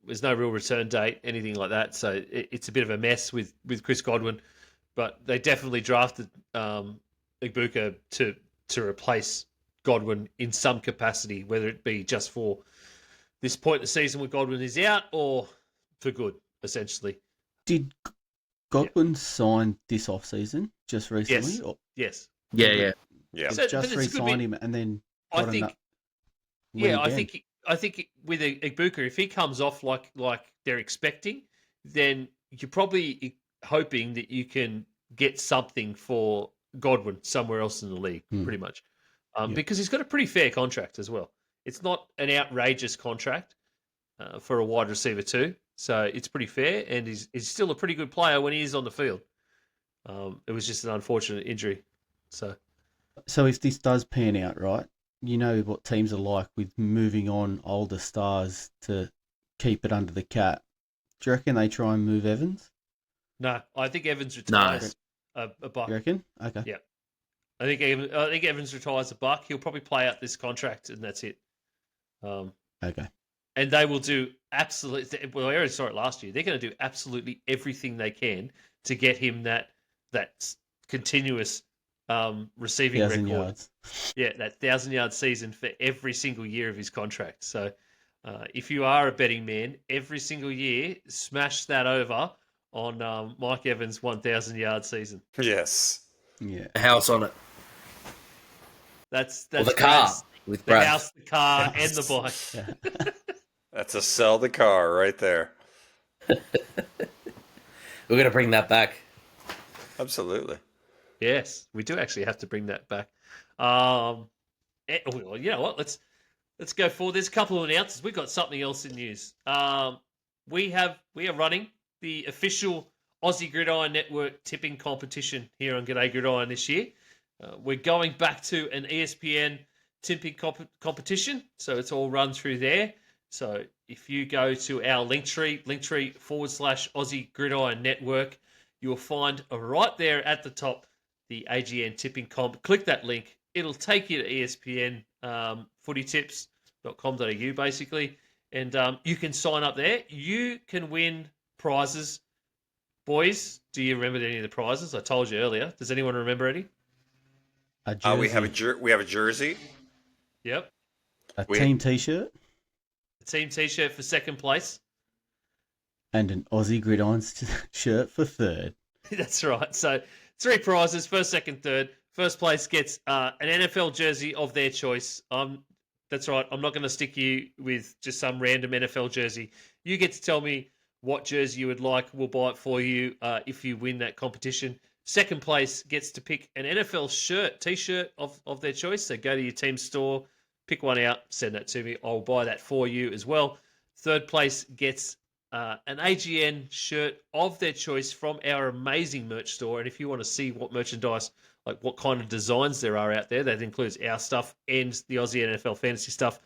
There's no real return date, anything like that. So it's a bit of a mess with Chris Godwin. But they definitely drafted Ibuka to replace Godwin in some capacity, whether it be just for this point in the season when Godwin is out or for good, essentially. Did Godwin signed this off season just recently? Yes. Or Yes. Yeah. Yeah. So- just but it's good re-signed him and then I got think. enough win Yeah, again? I think with Ibuka, if he comes off like they're expecting, then you're probably hoping that you can get something for Godwin somewhere else in the league, pretty much, Yeah. because he's got a pretty fair contract as well. It's not an outrageous contract for a wide receiver too, so it's pretty fair, and he's still a pretty good player when he is on the field. It was just an unfortunate injury, so. So if this does pan out, right, you know what teams are like with moving on older stars to keep it under the cap. Do you reckon they try and move Evans? No, I think Evans retires a buck. You reckon? Okay. Yeah. I think Evans retires a buck. He'll probably play out this contract, and that's it. Okay. And they will do absolutely. Well, I already saw it last year. They're going to do absolutely everything they can to get him that continuous receiving 1,000 record. yards. Yeah, that 1,000-yard season for every single year of his contract. So, if you are a betting man, every single year, smash that over on Mike Evans' 1,000-yard season. Yes. Yeah. A house on it. That's Or the car Brad's- with the Brad. house, the car, and the bike. Yeah. That's a sell the car right there. We're going to bring that back. Absolutely. Yes, we do actually have to bring that back. Well, you know what? Let's go forward. There's a couple of announcements. We've got something else in news. We are running the official Aussie Gridiron Network tipping competition here on G'day Gridiron this year. We're going back to an ESPN tipping competition, so it's all run through there. So if you go to our Linktree /Aussie Gridiron Network, you'll find right there at the top the AGN tipping comp. Click that link. It'll take you to ESPN footytips.com.au basically, and you can sign up there. You can win prizes. Boys, do you remember any of the prizes? I told you earlier. Does anyone remember any? A jersey, We have a jersey. Yep. a team T-shirt, A team T-shirt for second place. and an Aussie Gridiron shirt for third. That's right. So 3 prizes, first, second, third. First place gets an NFL jersey of their choice. That's right. I'm not going to stick you with just some random NFL jersey. You get to tell me what jersey you would like. We'll buy it for you if you win that competition. Second place gets to pick an NFL T-shirt of their choice. So go to your team store, pick one out, send that to me. I'll buy that for you as well. Third place gets an AGN shirt of their choice from our amazing merch store. And if you want to see what merchandise, like what kind of designs there are out there, that includes our stuff and the Aussie NFL fantasy stuff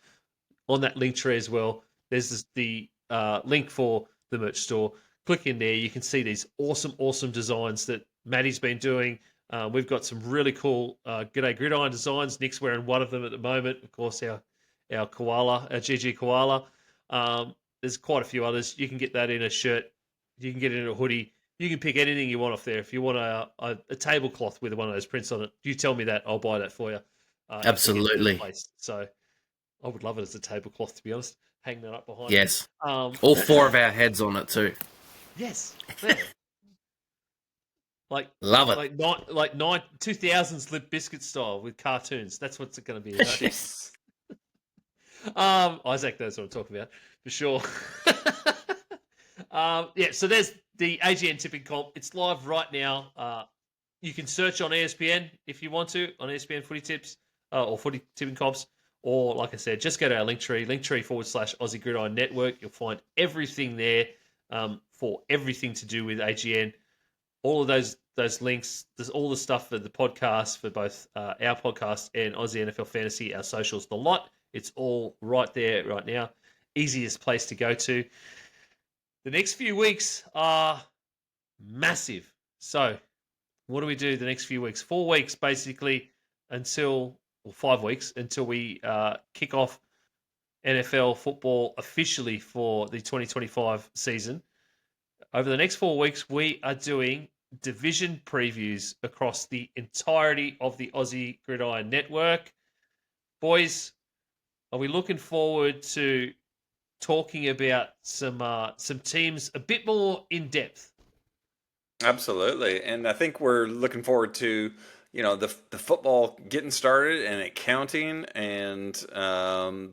on that link tree as well. There's the link for the merch store. Click in there. You can see these awesome designs that Maddie's been doing. We've got some really cool G'day Gridiron designs. Nick's wearing one of them at the moment. Of course, our koala, our GG koala. There's quite a few others. You can get that in a shirt. You can get it in a hoodie. You can pick anything you want off there. If you want a tablecloth with one of those prints on it, you tell me that. I'll buy that for you. Absolutely. So I would love it as a tablecloth, to be honest. Hang that up behind Yes. me. All 4 of our heads on it too. Yes. Yeah. Love it. Like 2000s Limp Biscuit style with cartoons. That's what's it going to be. Right? Yes. Isaac knows what I'm talking about for sure. Yeah, so there's the AGN tipping comp. It's live right now. You can search on ESPN if you want to, on ESPN Footy Tips or Footy Tipping Comps. Or, like I said, just go to our Linktree /Aussie Gridiron Network. You'll find everything there for everything to do with AGN. All of those links, there's all the stuff for the podcast, for both our podcast and Aussie NFL Fantasy, our socials, the lot. It's all right there right now. Easiest place to go to. The next few weeks are massive. So what do we do the next few weeks? 4 weeks, basically, or 5 weeks, until we kick off NFL football officially for the 2025 season. Over the next 4 weeks, we are doing division previews across the entirety of the Aussie Gridiron Network. Boys, are we looking forward to talking about some teams a bit more in depth? Absolutely, and I think we're looking forward to the football getting started and it counting, and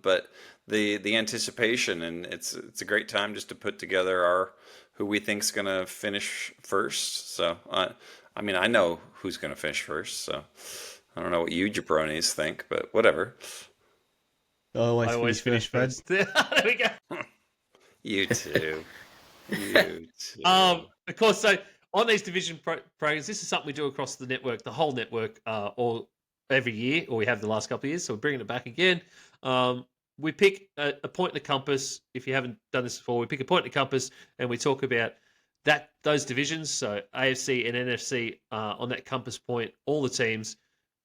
but the anticipation, and it's a great time just to put together our who we think's gonna finish first. So I mean I know who's gonna finish first, so I don't know what you jabronis think, but whatever. I I always finish Brad. first. There we go. You too, you too. Of course, so on these division programs, this is something we do across the network, the whole network, all every year, or we have the last couple of years. So we're bringing it back again. We pick a point in the compass. If you haven't done this before, we pick a point in the compass and we talk about those divisions. So AFC and NFC on that compass point, all the teams.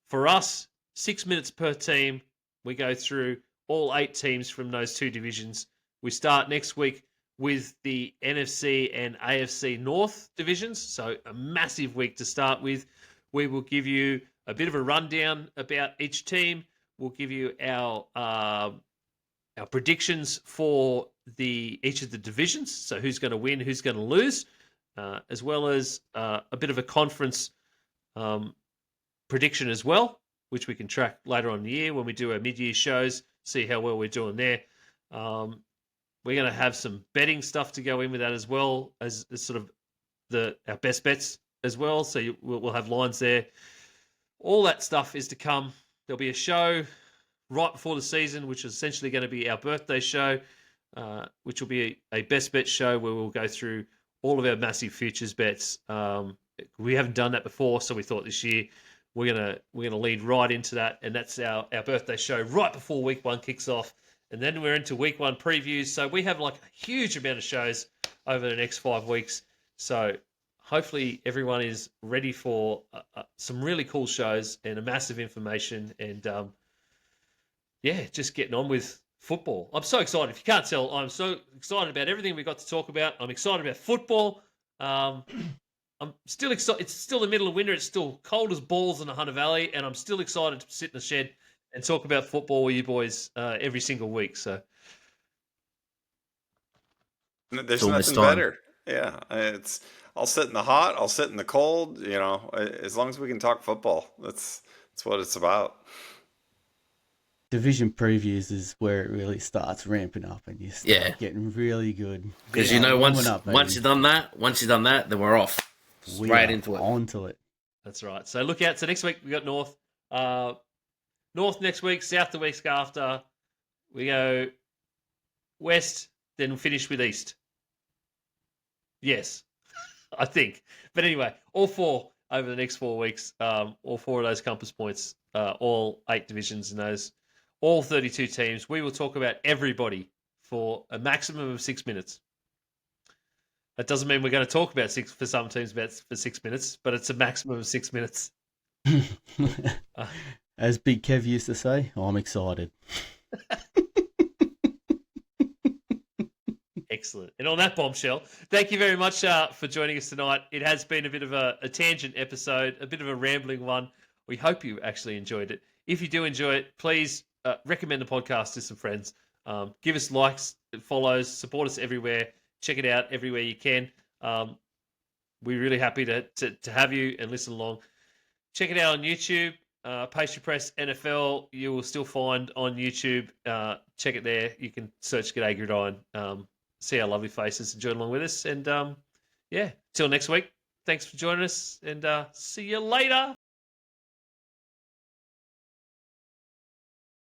For us, 6 minutes per team. We go through all 8 teams from those 2 divisions. We start next week with the NFC and AFC North divisions. So a massive week to start with. We will give you a bit of a rundown about each team. We'll give you our predictions for each of the divisions. So who's going to win, who's going to lose, as well as a bit of a conference prediction as well, which we can track later on in the year when we do our mid-year shows, see how well we're doing there. We're going to have some betting stuff to go in with that as well as sort of our best bets as well. So we'll have lines there. All that stuff is to come. There'll be a show right before the season, which is essentially going to be our birthday show, which will be a best bet show where we'll go through all of our massive futures bets. We haven't done that before, so we thought this year we're gonna lead right into that, and that's our birthday show right before week 1 kicks off. And then we're into week 1 previews. So we have like a huge amount of shows over the next 5 weeks. So hopefully everyone is ready for some really cool shows and a massive information. And just getting on with football. I'm so excited. If you can't tell, I'm so excited about everything we got to talk about. I'm excited about football. I'm still excited. It's still the middle of winter. It's still cold as balls in the Hunter Valley. And I'm still excited to sit in the shed and talk about football with you boys every single week. So There's almost nothing time. better. Yeah, I'll sit in the hot, I'll sit in the cold. As long as we can talk football, that's what it's about. Division previews is where it really starts ramping up and you start getting really good. Because once you've done that, then we're off straight into it. Onto it. that's right. So look out. So next week we got North. North next week, South the week after. We go West, then we'll finish with East. Yes, I think. But anyway, all 4 over the next 4 weeks. All 4 of those compass points, all 8 divisions in those, all 32 teams. We will talk about everybody for a maximum of 6 minutes. That doesn't mean we're going to talk about for some teams for 6 minutes, but it's a maximum of 6 minutes. As Big Kev used to say, I'm excited. Excellent. And on that bombshell, thank you very much for joining us tonight. It has been a bit of a tangent episode, a bit of a rambling one. We hope you actually enjoyed it. If you do enjoy it, please recommend the podcast to some friends. Give us likes, follows, support us everywhere. Check it out everywhere you can. We're really happy to have you and listen along. Check it out on YouTube. Pastry Press NFL, you will still find on YouTube. Check it there. You can search G'day Gridiron. See our lovely faces and join along with us. And till next week, thanks for joining us and see you later.